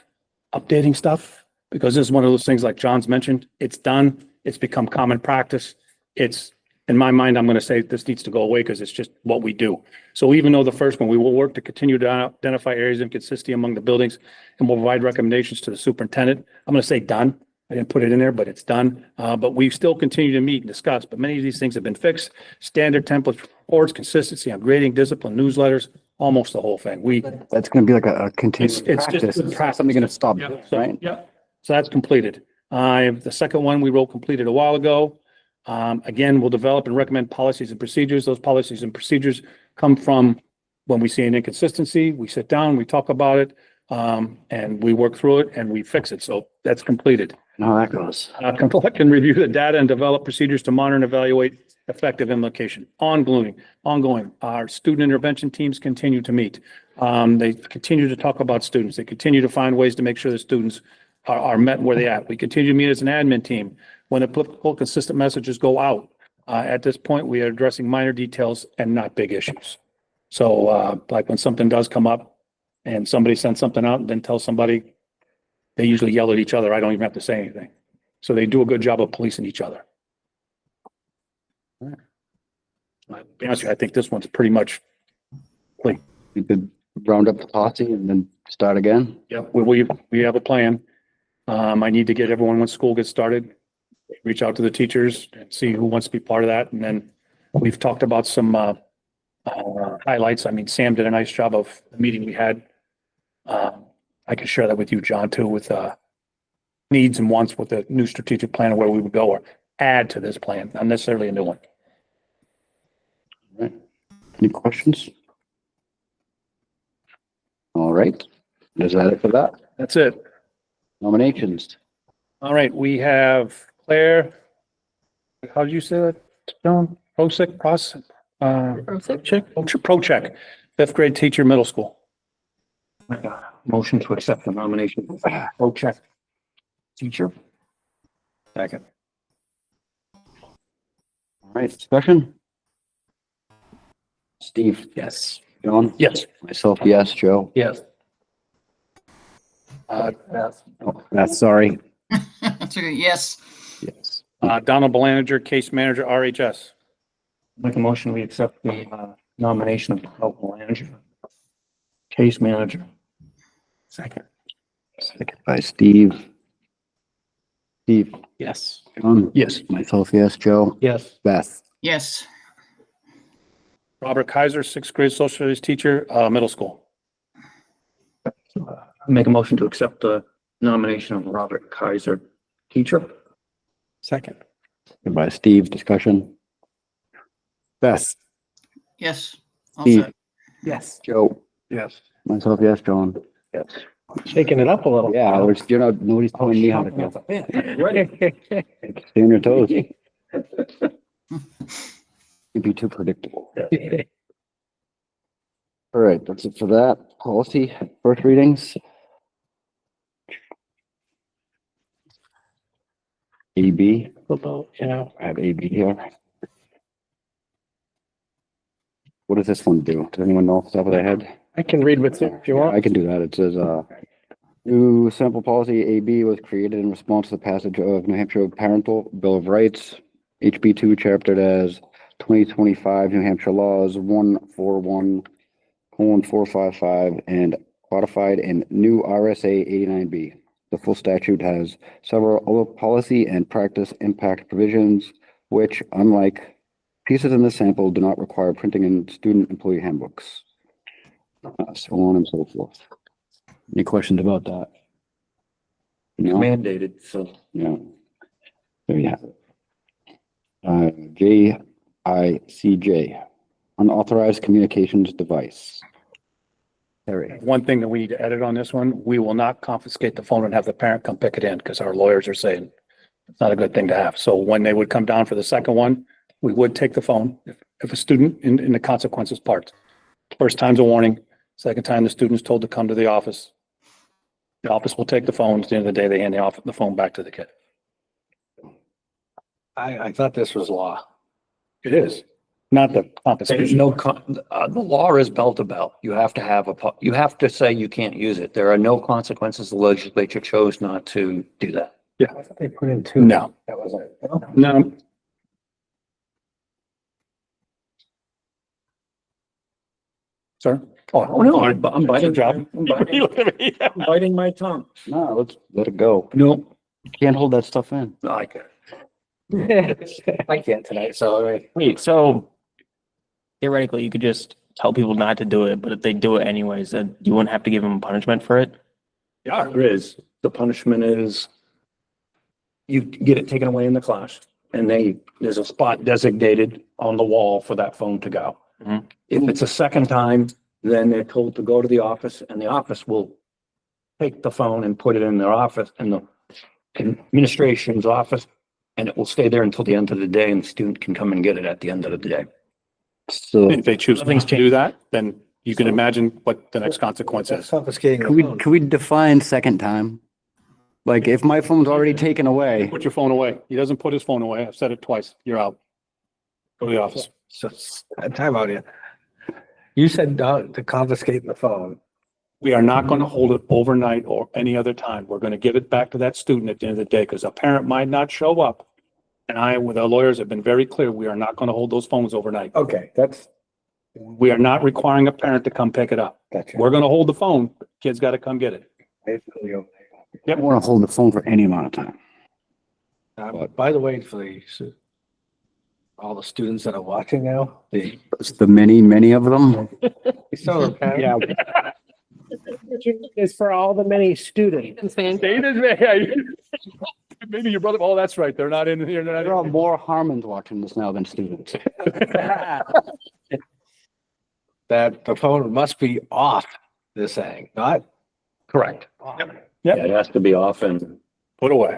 updating stuff because this is one of those things like John's mentioned, it's done, it's become common practice. It's, in my mind, I'm gonna say this needs to go away because it's just what we do. So even though the first one, we will work to continue to identify areas of inconsistency among the buildings and will provide recommendations to the superintendent. I'm gonna say done. I didn't put it in there, but it's done. But we still continue to meet and discuss, but many of these things have been fixed. Standard templates, reports, consistency on grading, discipline, newsletters, almost the whole thing. That's gonna be like a continuous It's just practice. good It's practice. something gonna stop, Yeah, so, right? yeah, so that's completed. The second one we wrote completed a while ago. Again, we'll develop and recommend policies and procedures. Those policies and procedures come from when we see an inconsistency, we sit down, we talk about it, and we work through it and we fix it. So that's completed. How that goes. Collect and review the data and develop procedures to monitor and evaluate effective implementation. Ongoing. Our student intervention teams continue to meet. They continue to talk about students. They continue to find ways to make sure the students are met where they at. We continue to meet as an admin team when applicable, consistent messages go out. At this point, we are addressing minor details and not big issues. So, like when something does come up and somebody sends something out and then tells somebody, they usually yell at each other. I don't even have to say anything. So they do a good job of policing each other. I'll be honest with you, I think this one's pretty much clean. We could round up the posse and then start again. Yep, we have a plan. I need to get everyone when school gets started, reach out to the teachers and see who wants to be part of that. And then we've talked about some highlights. I mean, Sam did a nice job of the meeting we had. I can share that with you, John, too, with needs and wants with the new strategic plan of where we would go or add to this plan, not necessarily a new one. Any questions? All right. Is that it for that? That's it. Nominations. All right, we have Claire. How did you say that, John? Prosick, Procheck, fifth grade teacher, middle school. Motion to accept the nomination. Procheck, teacher. Second. All right, discussion? Steve? Yes. John? Yes. Myself, yes. Joe? Yes. Beth, sorry. That's okay. Yes. Yes. Donald Belanger, case manager, RHS. Make a motion, we accept the nomination of local manager. Case manager. Second. Second by Steve. Steve? Yes. John? Yes. Myself, yes. Joe? Yes. Beth? Yes. Robert Kaiser, sixth grade social studies teacher, middle school. Make a motion to accept the nomination of Robert Kaiser, teacher. Second. Second by Steve. Discussion? Beth? Yes. All Steve? set. Yes. Joe? Yes. Myself, yes. John? Yes. Shaking it up a little. Yeah, nobody's telling me how to go. Stay on your toes. It'd be too predictable. All right, that's it for that. Policy, first readings. AB, About, you know, I have AB here. What does this one do? Does anyone know off the top of their head? I can read what's it if you I want. can do that. It says, new sample policy AB was created in response to the passage of New Hampshire Parental Bill of Rights, HB two, chaptered as 2025 New Hampshire laws 141:455 and codified in new RSA 89B. The full statute has several other policy and practice impact provisions, which, unlike pieces in the sample, do not require printing in student employee handbooks. So on and so forth. Any questions about that? No? Mandated, so. Yeah. There you have it. JICJ, unauthorized communications device. Terry, One thing that we need to edit on this one, we will not confiscate the phone and have the parent come pick it in because our lawyers are saying it's not a good thing to have. So when they would come down for the second one, we would take the phone if a student in the consequences part. First time's a warning, second time the student's told to come to the office. The office will take the phone. At the end of the day, they hand the phone back to the kid. I thought this was law. It is, not the There's confiscation. no, the law is belt to belt. You have to have you have to say you can't use it. There are no consequences. The legislature chose not to do that. They put in two. No, That was it. no. Sir? Oh, no, I'm biting, Job. I'm biting my tongue. no, let's let it go. No, Can't hold that stuff in. I can't. I can't tonight, so I mean, Wait, so theoretically, you could just tell people not to do it, but if they do it anyways, then you wouldn't have to give them a punishment for it? Yeah, there is. The punishment is you get it taken away in the class and there's a spot designated on the wall for that phone to go. Mhm. If it's a second time, then they're told to go to the office and the office will take the phone and put it in their office, in the administration's office, and it will stay there until the end of the day and the student can come and get it at the end of the day. So If they choose not to do that, then you can imagine what the next consequence that's is. confiscating can we, the phone. can we define second time? Like if my phone's already taken away, Put your phone away. He doesn't put his phone away. I've said it twice. You're out. Go to the office. So, time out here. You said to confiscate the phone. We are not going to hold it overnight or any other time. We're going to give it back to that student at the end of the day because a parent might not show up. And I, with our lawyers, have been very clear, we are not going to hold those phones overnight. Okay, that's, We are not requiring a parent to come pick it up. gotcha. We're going to hold the phone. Kid's got to come get it. Basically, okay. I don't want to hold the phone for any amount of time. By the way, for all the students that are watching now, It's the many of them. Yeah. Is for all the many students. Maybe your brother, oh, that's right. They're not in here. There are more Harmons watching this now than students. that the phone must be off, they're saying, not Correct. on. Yeah, it has to be off and Put away.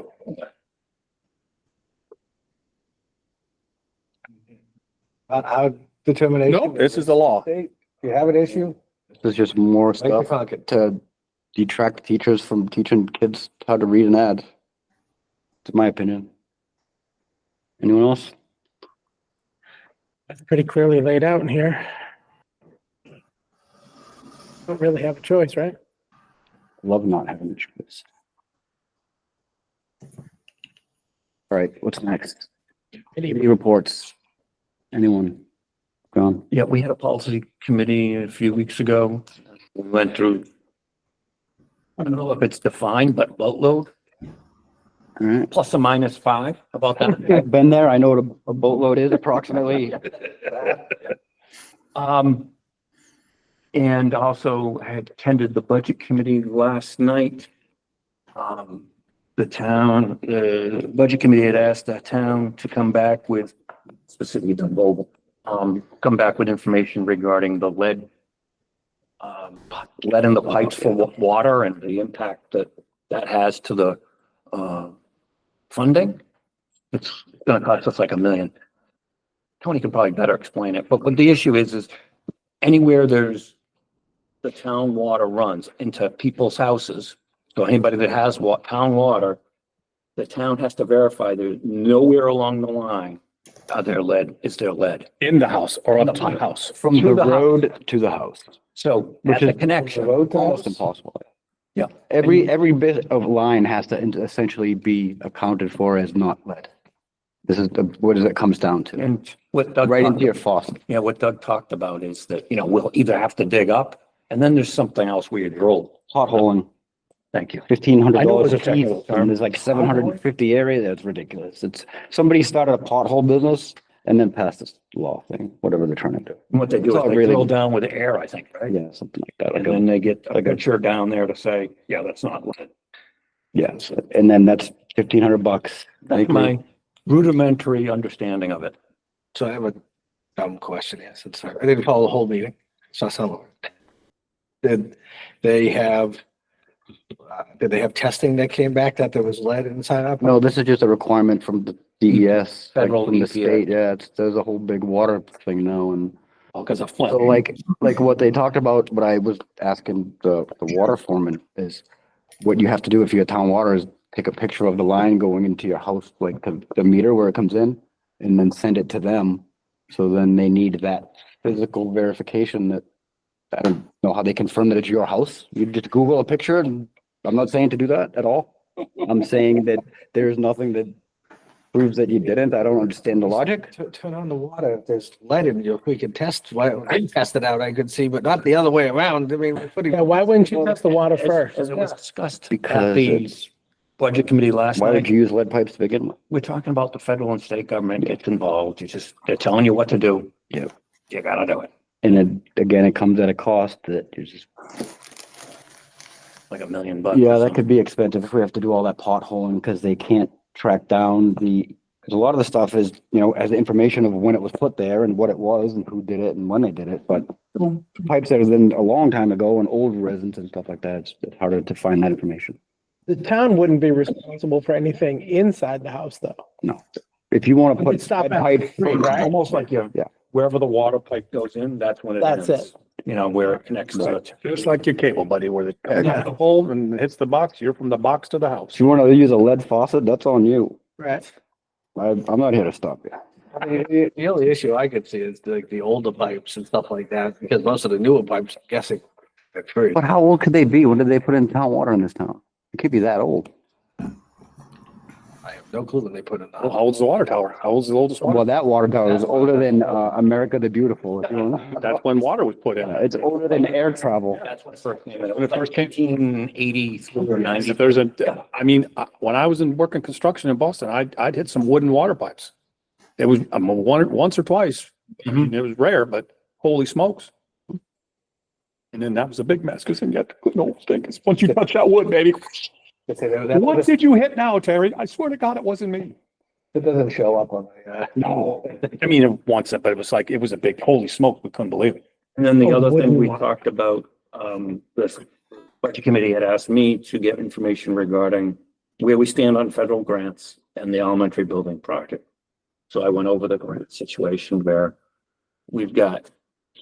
How determination? No, this is the law. You have an issue? There's just more Make your stuff pocket. to detract teachers from teaching kids how to read an ad. It's my opinion. Anyone else? That's pretty clearly laid out in here. Don't really have a choice, right? Love not having a choice. All right, what's next? Committee reports. Anyone? John? yeah, we had a policy committee a few weeks ago. We went through, I don't know if it's defined, but boatload All right. plus or minus 5, about that. I've been there. I know what a boatload is approximately. And also had attended the budget committee last night. The budget committee had asked the town to come back with, specifically Doug Vogel, come back with information regarding the lead in the pipes for water and the impact that has to the, funding. it's gonna cost us like $1 million. Tony can probably better explain it, but what the issue is anywhere there's the town water runs into people's houses. So anybody that has town water, the town has to verify there's nowhere along the line is there lead. In the house or up to the house. From the To the house. road to the house. So Which at the is connection. almost impossible. Yeah. Every bit of line has to essentially be accounted for as not lead. This is what it comes down to, And what Doug. right talked into your faucet. Yeah, what Doug talked about is that, we'll either have to dig up and then there's something else where you drill. Potholing, Thank you. $1,500 I know it was a a piece, technical term. and there's like 750 area. That's ridiculous. It's, somebody started a pothole business and then passed this law thing, whatever they're trying to do. And what they do It's is all they really- drill down with air, I think, right? Yeah, something like that. And Like then they get a like a- picture down there to say, yeah, that's not lead. yes, and then that's $1,500. That's my rudimentary understanding of it. So I have a dumb question, yes, it's, I didn't follow the whole meeting, so some. Did they have testing that came back that there was lead inside of? No, this is just a requirement from the DES, like Federal from the EPA. state. Yeah, there's a whole big water thing now, and Because of Flint. so like what they talked about, what I was asking the water foreman is what you have to do if you get town water is take a picture of the line going into your house, like the meter where it comes in, and then send it to them. So then they need that physical verification that, I don't know how they confirm that it's your house. You just Google a picture, and I'm not saying to do that at all. I'm saying that there's nothing that proves that you didn't. I don't understand the logic. Turn on the water, if there's lead in you, if we could test, I test it out, I could see, but not the other way around, I mean, we're putting. Yeah, why wouldn't you test the water first? As it was discussed at Because the it's, budget committee last why would night, you use lead pipes to begin with? we're talking about the federal and state government gets involved. They're telling you what to do. Yeah. You gotta do it. And again, it comes at a cost that you're just, Like $1 million bucks. yeah, that could be expensive if we have to do all that potholing because they can't track down because a lot of the stuff is, as the information of when it was put there and what it was and who did it and when they did it, but pipes that was in a long time ago and old residents and stuff like that, it's harder to find that information. The town wouldn't be responsible for anything inside the house, though. No. If you want to We put could stop lead at pipe, three, right? Almost like Yeah. wherever the water pipe goes in, that's when it That's ends. Where it connects to it. Just like your cable, buddy, where it comes out the hole and hits the box, you're from the box to the house. if you want to use a lead faucet, that's on you. Right. I'm not here to stop you. I mean, the only issue I could see is like the older pipes and stuff like that, because most of the newer pipes, I'm guessing, are free. But how old could they be? When did they put in town water in this town? It could be that old. I have no clue when they put it Well, on. how old's the water tower? How old's the oldest Well, water? that water tower is older than, America the Beautiful. If you don't know. That's when water was put in. It's older than air travel. That's when it first came in. When it first came- 1883 or 90. If there's when I was working construction in Boston, I'd hit some wooden water pipes. It was, once or twice. I mean, it was rare, but holy smokes. And then that was a big mess because then you got the good old stinkers. Once you touch that wood, baby. What did you hit now, Terry? I swear to God, it wasn't me. It doesn't show up on the, No. I mean, once, but it was like, it was a big, holy smoke. We couldn't believe it. And then the Oh, other thing wooden we one. talked about, this budget committee had asked me to get information regarding where we stand on federal grants and the elementary building project. So I went over the grant situation where we've got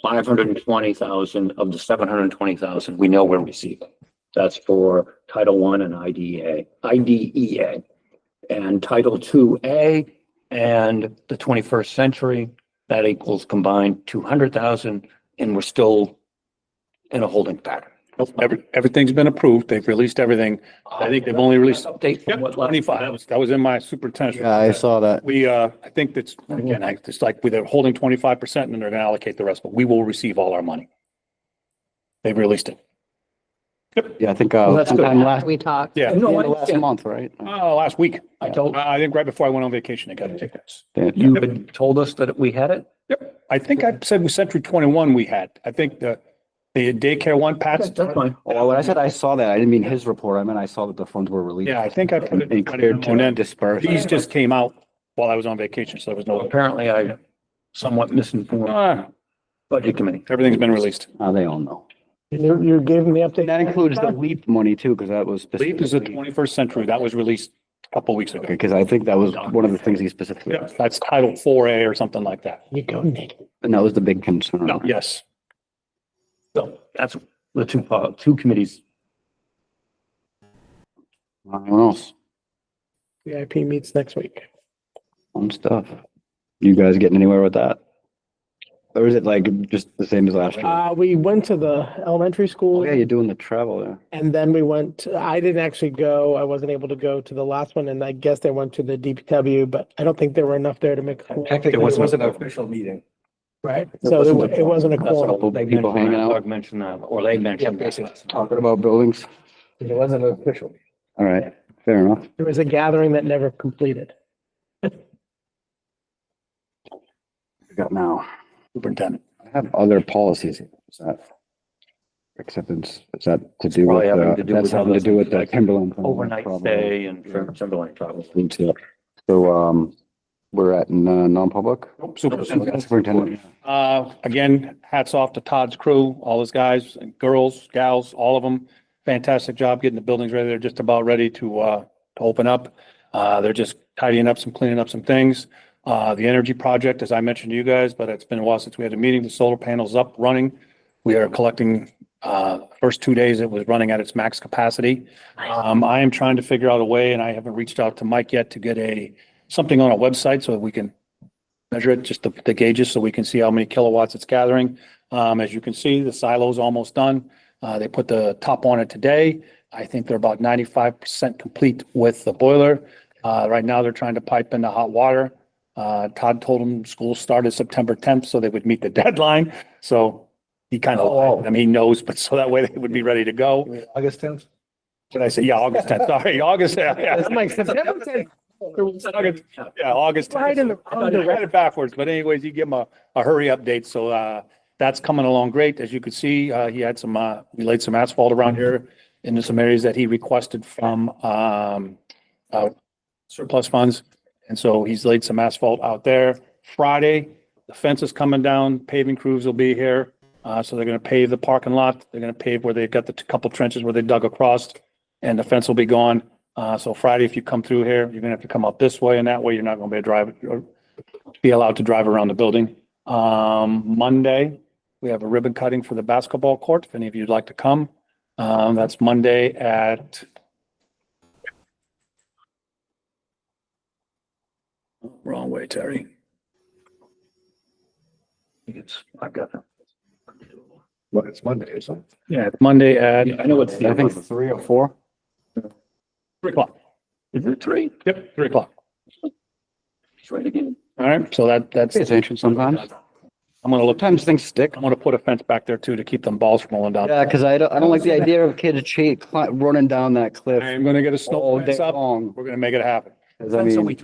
520,000 of the 720,000 we know we're receiving. That's for Title I and IDEA. And Title II-A and the 21st century, that equals combined 200,000, and we're still in a holding pattern. Everything's been approved. They've released everything. I think they've only released. Update from what last. 25. That was in my superintendent's. Yeah, I saw that. We, I think that's, again, it's like they're holding 25% and then they're gonna allocate the rest, but we will receive all our money. They've released it. Yeah, I think, that's good. sometime last, We talked. Yeah, No, I last understand. month, right? last week. I told, I think right before I went on vacation, I got the tickets. you had told us that we had it? Yep. I think I said with Century 21 we had. I think the daycare one, Pat's. That's fine. Oh, when I said I saw that, I didn't mean his report. I meant I saw that the funds were released. Yeah, I think I put it. And cleared And to then disperse. these just came out while I was on vacation, so there was no, Apparently I somewhat misinformed budget committee. everything's been released. They all know. You gave them the update. That includes the LEAP money too, because that was. LEAP is the specifically- 21st century. That was released a couple weeks ago. Because I think that was one of the things he specifically, Yeah, that's Title 4A or something like that. You go, Nick. and that was the big concern. No, yes. So that's the two committees. Anyone else? VIP meets next week. Fun stuff. You guys getting anywhere with that? Or is it like just the same as last year? We went to the elementary school. Oh, yeah, you're doing the travel there. And then we went, I didn't actually go, I wasn't able to go to the last one, and I guess they went to the DPW, but I don't think there were enough there to make. a quorum. Technically, it wasn't an official meeting. Right, so it wasn't a quorum. They People hanging out. Doug mentioned that, or they mentioned. that. Talking about buildings. It wasn't an official meeting. All right, fair enough. There was a gathering that never completed. We got now. Superintendent. I have other policies. Is that acceptance? Is that to do with, Probably having to do that's with having to do with the like Timberland? Overnight probably. stay and Timberland travel. So, we're at non-public. Superintendent. Superintendent. Again, hats off to Todd's crew, all his guys and girls, gals, all of them. Fantastic job getting the buildings ready. They're just about ready to open up. They're just tidying up cleaning up some things. The energy project, as I mentioned to you guys, but it's been a while since we had a meeting. The solar panels up running. We are collecting, first 2 days it was running at its max capacity. I am trying to figure out a way, and I haven't reached out to Mike yet to get something on a website so that we can measure it, just the gauges, so we can see how many kilowatts it's gathering. As you can see, the silo's almost done. They put the top on it today. I think they're about 95% complete with the boiler. Right now, they're trying to pipe in the hot water. Todd told them school started September 10th, so they would meet the deadline. So he kind of, I mean, he knows, but so that way they would be ready to go. August 10th? Did I say, yeah, August 10th, sorry, August, yeah. I'm like, September 10th. August, yeah, August. 10th. Right in the- I read it backwards, but anyways, you give him a hurry update. So, that's coming along great. As you could see, he had we laid some asphalt around here into some areas that he requested from, surplus funds. And so he's laid some asphalt out there. Friday, the fence is coming down, paving crews will be here. So they're gonna pave the parking lot. They're gonna pave where they've got the couple trenches where they dug across, and the fence will be gone. So Friday, if you come through here, you're gonna have to come up this way, and that way you're not gonna be allowed to drive around the building. Monday, we have a ribbon cutting for the basketball court, if any of you'd like to come. That's Monday at wrong way, Terry. I've got them. Well, it's Monday, isn't it? Yeah, it's Monday at, I know it's. I think 3 or 4. 3:00. Is it 3? Yep, 3:00. He's right again. All right, so that's, Pay attention sometimes. I'm gonna look, Sometimes things stick. I'm gonna put a fence back there too to keep them balls from rolling down. Yeah, because I don't like the idea of kids running down that cliff I'm gonna get a snow all day fence up. long. We're gonna make it happen. 'Cause I mean,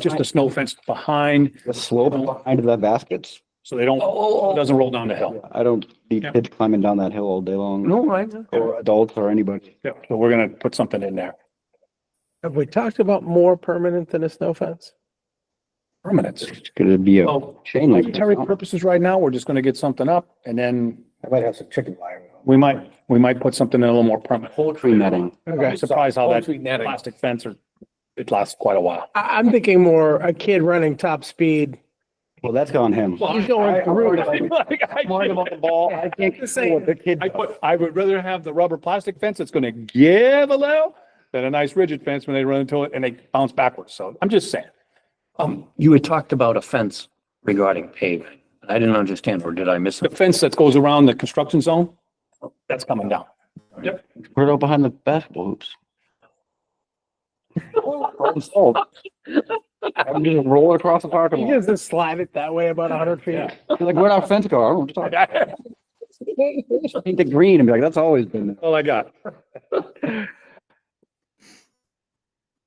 Just a snow fence behind, the slope behind the baskets, so they don't, it doesn't roll down the hill. I don't need Yeah. kids climbing down that hill all day long, No, right. or adults or anybody. Yeah, so we're gonna put something in there. Have we talked about more permanent than a snow fence? Permanence. It's gonna be a Oh, chain link. Monetary purposes right now, we're just gonna get something up and then I might have some chicken wire. we might put something in a little more permanent. Poultry netting. I'm surprised how that Poultry netting. plastic fence it lasts quite a while. I'm thinking more a kid running top speed. Well, that's on him. He's going through. Worried about the ball. I can't Just saying. what the kid. I would rather have the rubber plastic fence that's gonna give a little than a nice rigid fence when they run into it and they bounce backwards. So I'm just saying. You had talked about a fence regarding paving. I didn't understand, or did I miss The it? fence that goes around the construction zone, that's coming down. Yep. Put it out behind the basketball hoops. I'm just rolling across the parking You lot. just slide it that way about 100 feet. Yeah. Like, where'd our fence go? I don't know what you're talking about. Paint it green and be like, that's always been there. All I got.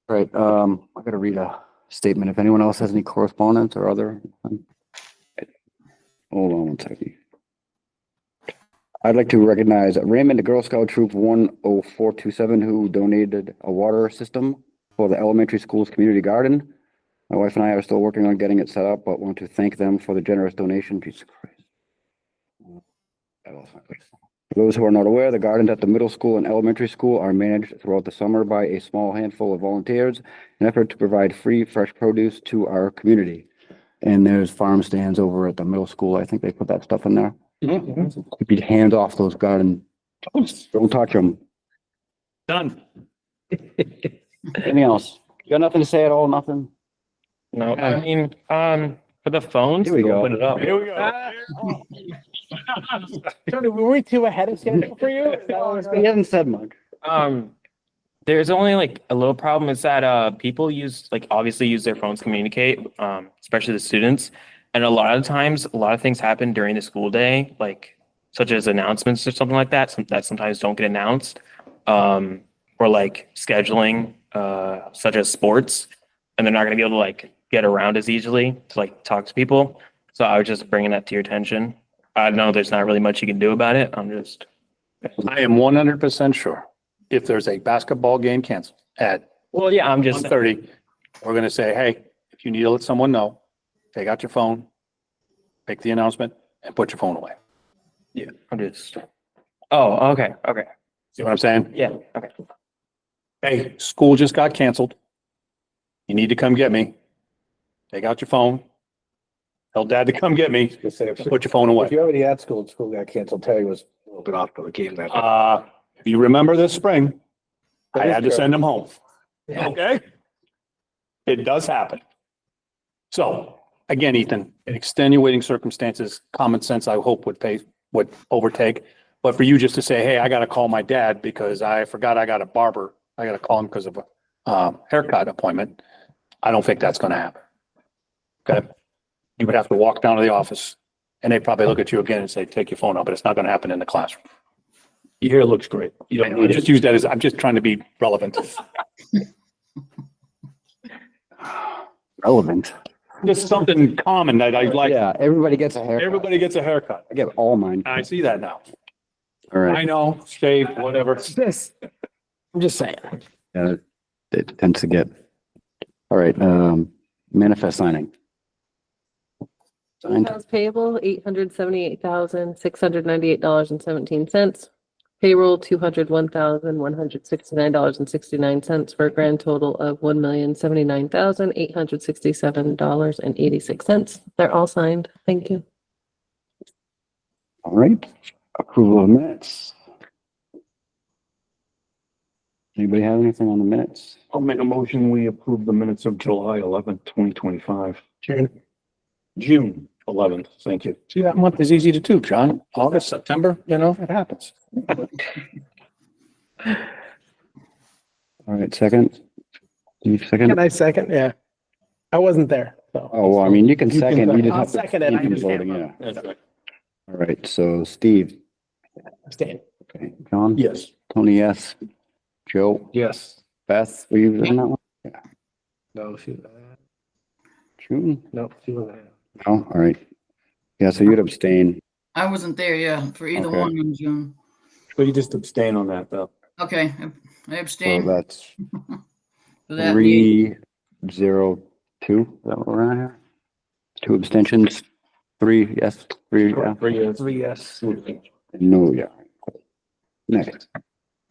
Right, I gotta read a statement. If anyone else has any correspondence or other. Hold on one second. I'd like to recognize Raymond, the Girl Scout Troop 10427, who donated a water system for the elementary school's community garden. My wife and I are still working on getting it set up, but want to thank them for the generous donation. Jesus Christ. I lost my place. For those who are not aware, the gardens at the middle school and elementary school are managed throughout the summer by a small handful of volunteers in an effort to provide free, fresh produce to our community. And there's farm stands over at the middle school. I think they put that stuff in there. Keep your hands off those garden. Don't touch them. Done. Anything else? You got nothing to say at all? Nothing? No, I mean, for the phones. Here we go. Open it up. Here we go. Tony, were we too ahead of schedule for you? Is that what was He going- hasn't said much. There's only like a little problem is that people obviously use their phones to communicate, especially the students. And a lot of times, a lot of things happen during the school day, like such as announcements or something like that, that sometimes don't get announced. Or like scheduling, such as sports, and they're not gonna be able to like get around as easily to like talk to people. So I was just bringing that to your attention. I know there's not really much you can do about it. I'm just, I am 100% sure if there's a basketball game canceled at well, yeah, I'm just, 1:30, we're gonna say, hey, if you need to let someone know, take out your phone, make the announcement and put your phone away. I'm just, oh, okay, okay. See what I'm saying? Yeah, okay. Hey, school just got canceled. You need to come get me. Take out your phone. Tell dad to come get me. Just say, if Put your phone if away. you already had school, school got canceled, Terry was a little bit off to the game that. If you remember this spring, I That is had to true. send him home. Okay? It does happen. So again, Ethan, in extenuating circumstances, common sense, I hope would overtake. But for you just to say, hey, I got to call my dad because I forgot I got a barber. I got to call him because of a haircut appointment. I don't think that's going to happen. Okay? You would have to walk down to the office and they'd probably look at you again and say, take your phone out, but it's not going to happen in the classroom. Your hair looks great. You don't, just use that as, I'm just trying to be relevant. Relevant. Just something common that I like. Yeah, everybody gets a haircut. Everybody gets a haircut. I get all mine. I see that now. All I right. know, shave, whatever. This, I'm just saying. Yeah, it tends to get. All right, manifest signing. Signed. Accounts payable, $878,698.17. Payroll, $201,169.69 for a grand total of $1,079,867.86. They're all signed. Thank you. All right, approval of minutes. Anybody have anything on the minutes? I'll make a motion, we approve the minutes of July 11th, 2025. June 11th, thank you. See, that month is easy to do, John. August, September, it happens. All right, second. Steve, second. Can I second? Yeah. I wasn't there, so. Oh, well, I mean, you can You can second. You just I'll have to second it, I keep just can't voting, vote. yeah. That's right. All right, so Steve, Abstain. okay, John? Yes. Tony, yes. Joe, Yes. Beth, were you in that one? No, June? no, she wasn't. No, all right. Yeah, so you'd abstain. I wasn't there, yeah, for either Okay. one in June. So you just abstain on that, though. Okay, I So abstain that's for that. 3-0-2. Is that what we're on here? 2 abstentions, 3 yes, 3 yeah, 3 years. 3 yes. no, yeah. Next.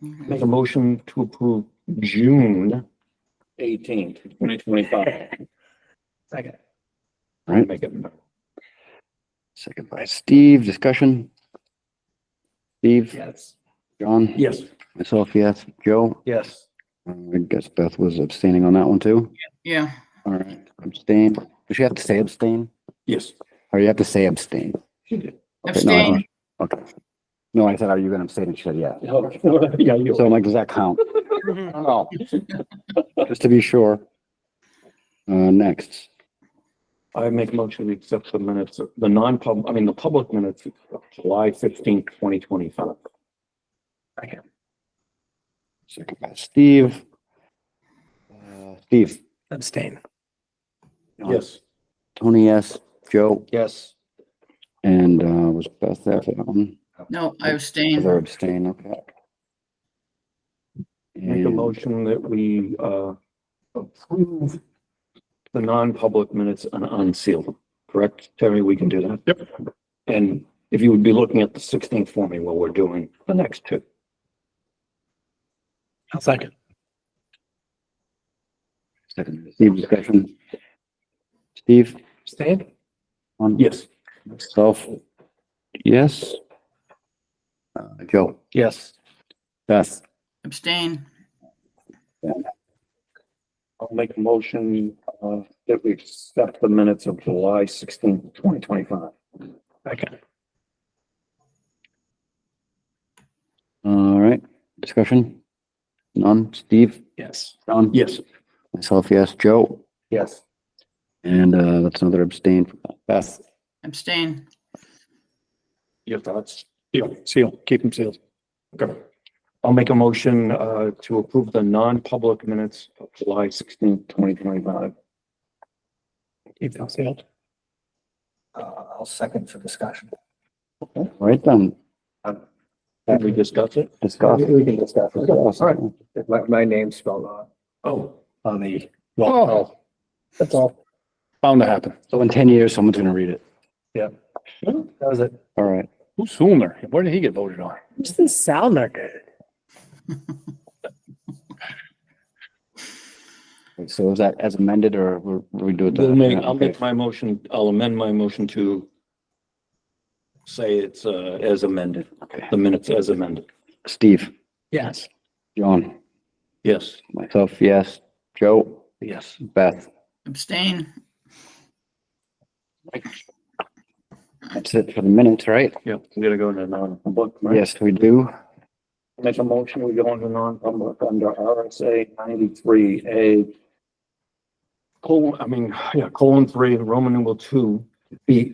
Make a motion to approve June 18th, 2025. Second. All right, Make it. second by Steve, discussion. Steve, Yes. John? Yes. Myself, yes. Joe? Yes. I guess Beth was abstaining on that one too. Yeah, All right, abstain. Does she have to say abstain? Yes. Or you have to say abstain? She did. Okay, no, I abstain. don't- Okay. No, I said, are you gonna abstain? And she said, yeah. Yeah, you. So I'm like, does that count? I don't know. Just to be sure. Next. I make a motion to accept the minutes, of the the public minutes of July 15th, 2025. Second by Steve. Steve. Abstain. Yes. Tony, yes. Joe, Yes. and was Beth there for that one? No, I Other abstain. abstain, okay. Make a And- motion that we approve the non-public minutes and unseal them. Correct, Terry? We can do that? Yep. And if if you would be looking at the 16th for me while we're doing the next two. I'll second. Second, Steve, discussion. Steve? Staying? Yes. Myself? Yes. Joe? Yes. Beth? Abstain. I'll make a motion, that we accept the minutes of July 16th, 2025. Second. All right, discussion? None? Steve? Yes. John? Yes. Myself, yes. Joe? Yes. And that's another abstain from Beth. Abstain. Your thoughts? Seal, keep them sealed. Okay. I'll make a motion, to approve the non-public minutes of July 16th, 2025. Keep them sealed. I'll second for discussion. All right, then, Can we discuss it? discuss. We can discuss. it. All right. My name's spelled Oh, on the, Well, That's all. bound to happen. So in 10 years, someone's gonna read it. that was it. All right. Who's Zollner? Where did he get voted on? What's this Salner guy? So is that as amended or we do it? I'll make my motion, I'll amend my motion to say it's, as amended, Okay. the minutes as amended. Steve? Yes. John? Yes. Myself, yes. Joe? Yes. Beth? Abstain. That's it for the minutes, right? Yep, we gotta go into non-public, right? Yes, we do. Make a motion, we go into non-public under RSA 93A. colon 3, Roman numeral 2, C,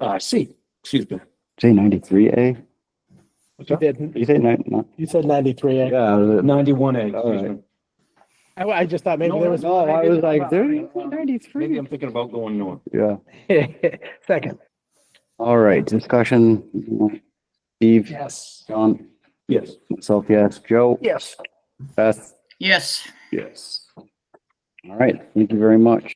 excuse me. Say 93A? You didn't. You say no? You said 93. Yeah. 91A, All excuse right. me. I just thought maybe No, there was. No, I was like, Maybe 93. I'm thinking about going north. Yeah. Second. All right, discussion. Steve? Yes. John? Yes. Myself, yes. Joe? Yes. Beth? Yes. Yes. All right, thank you very much.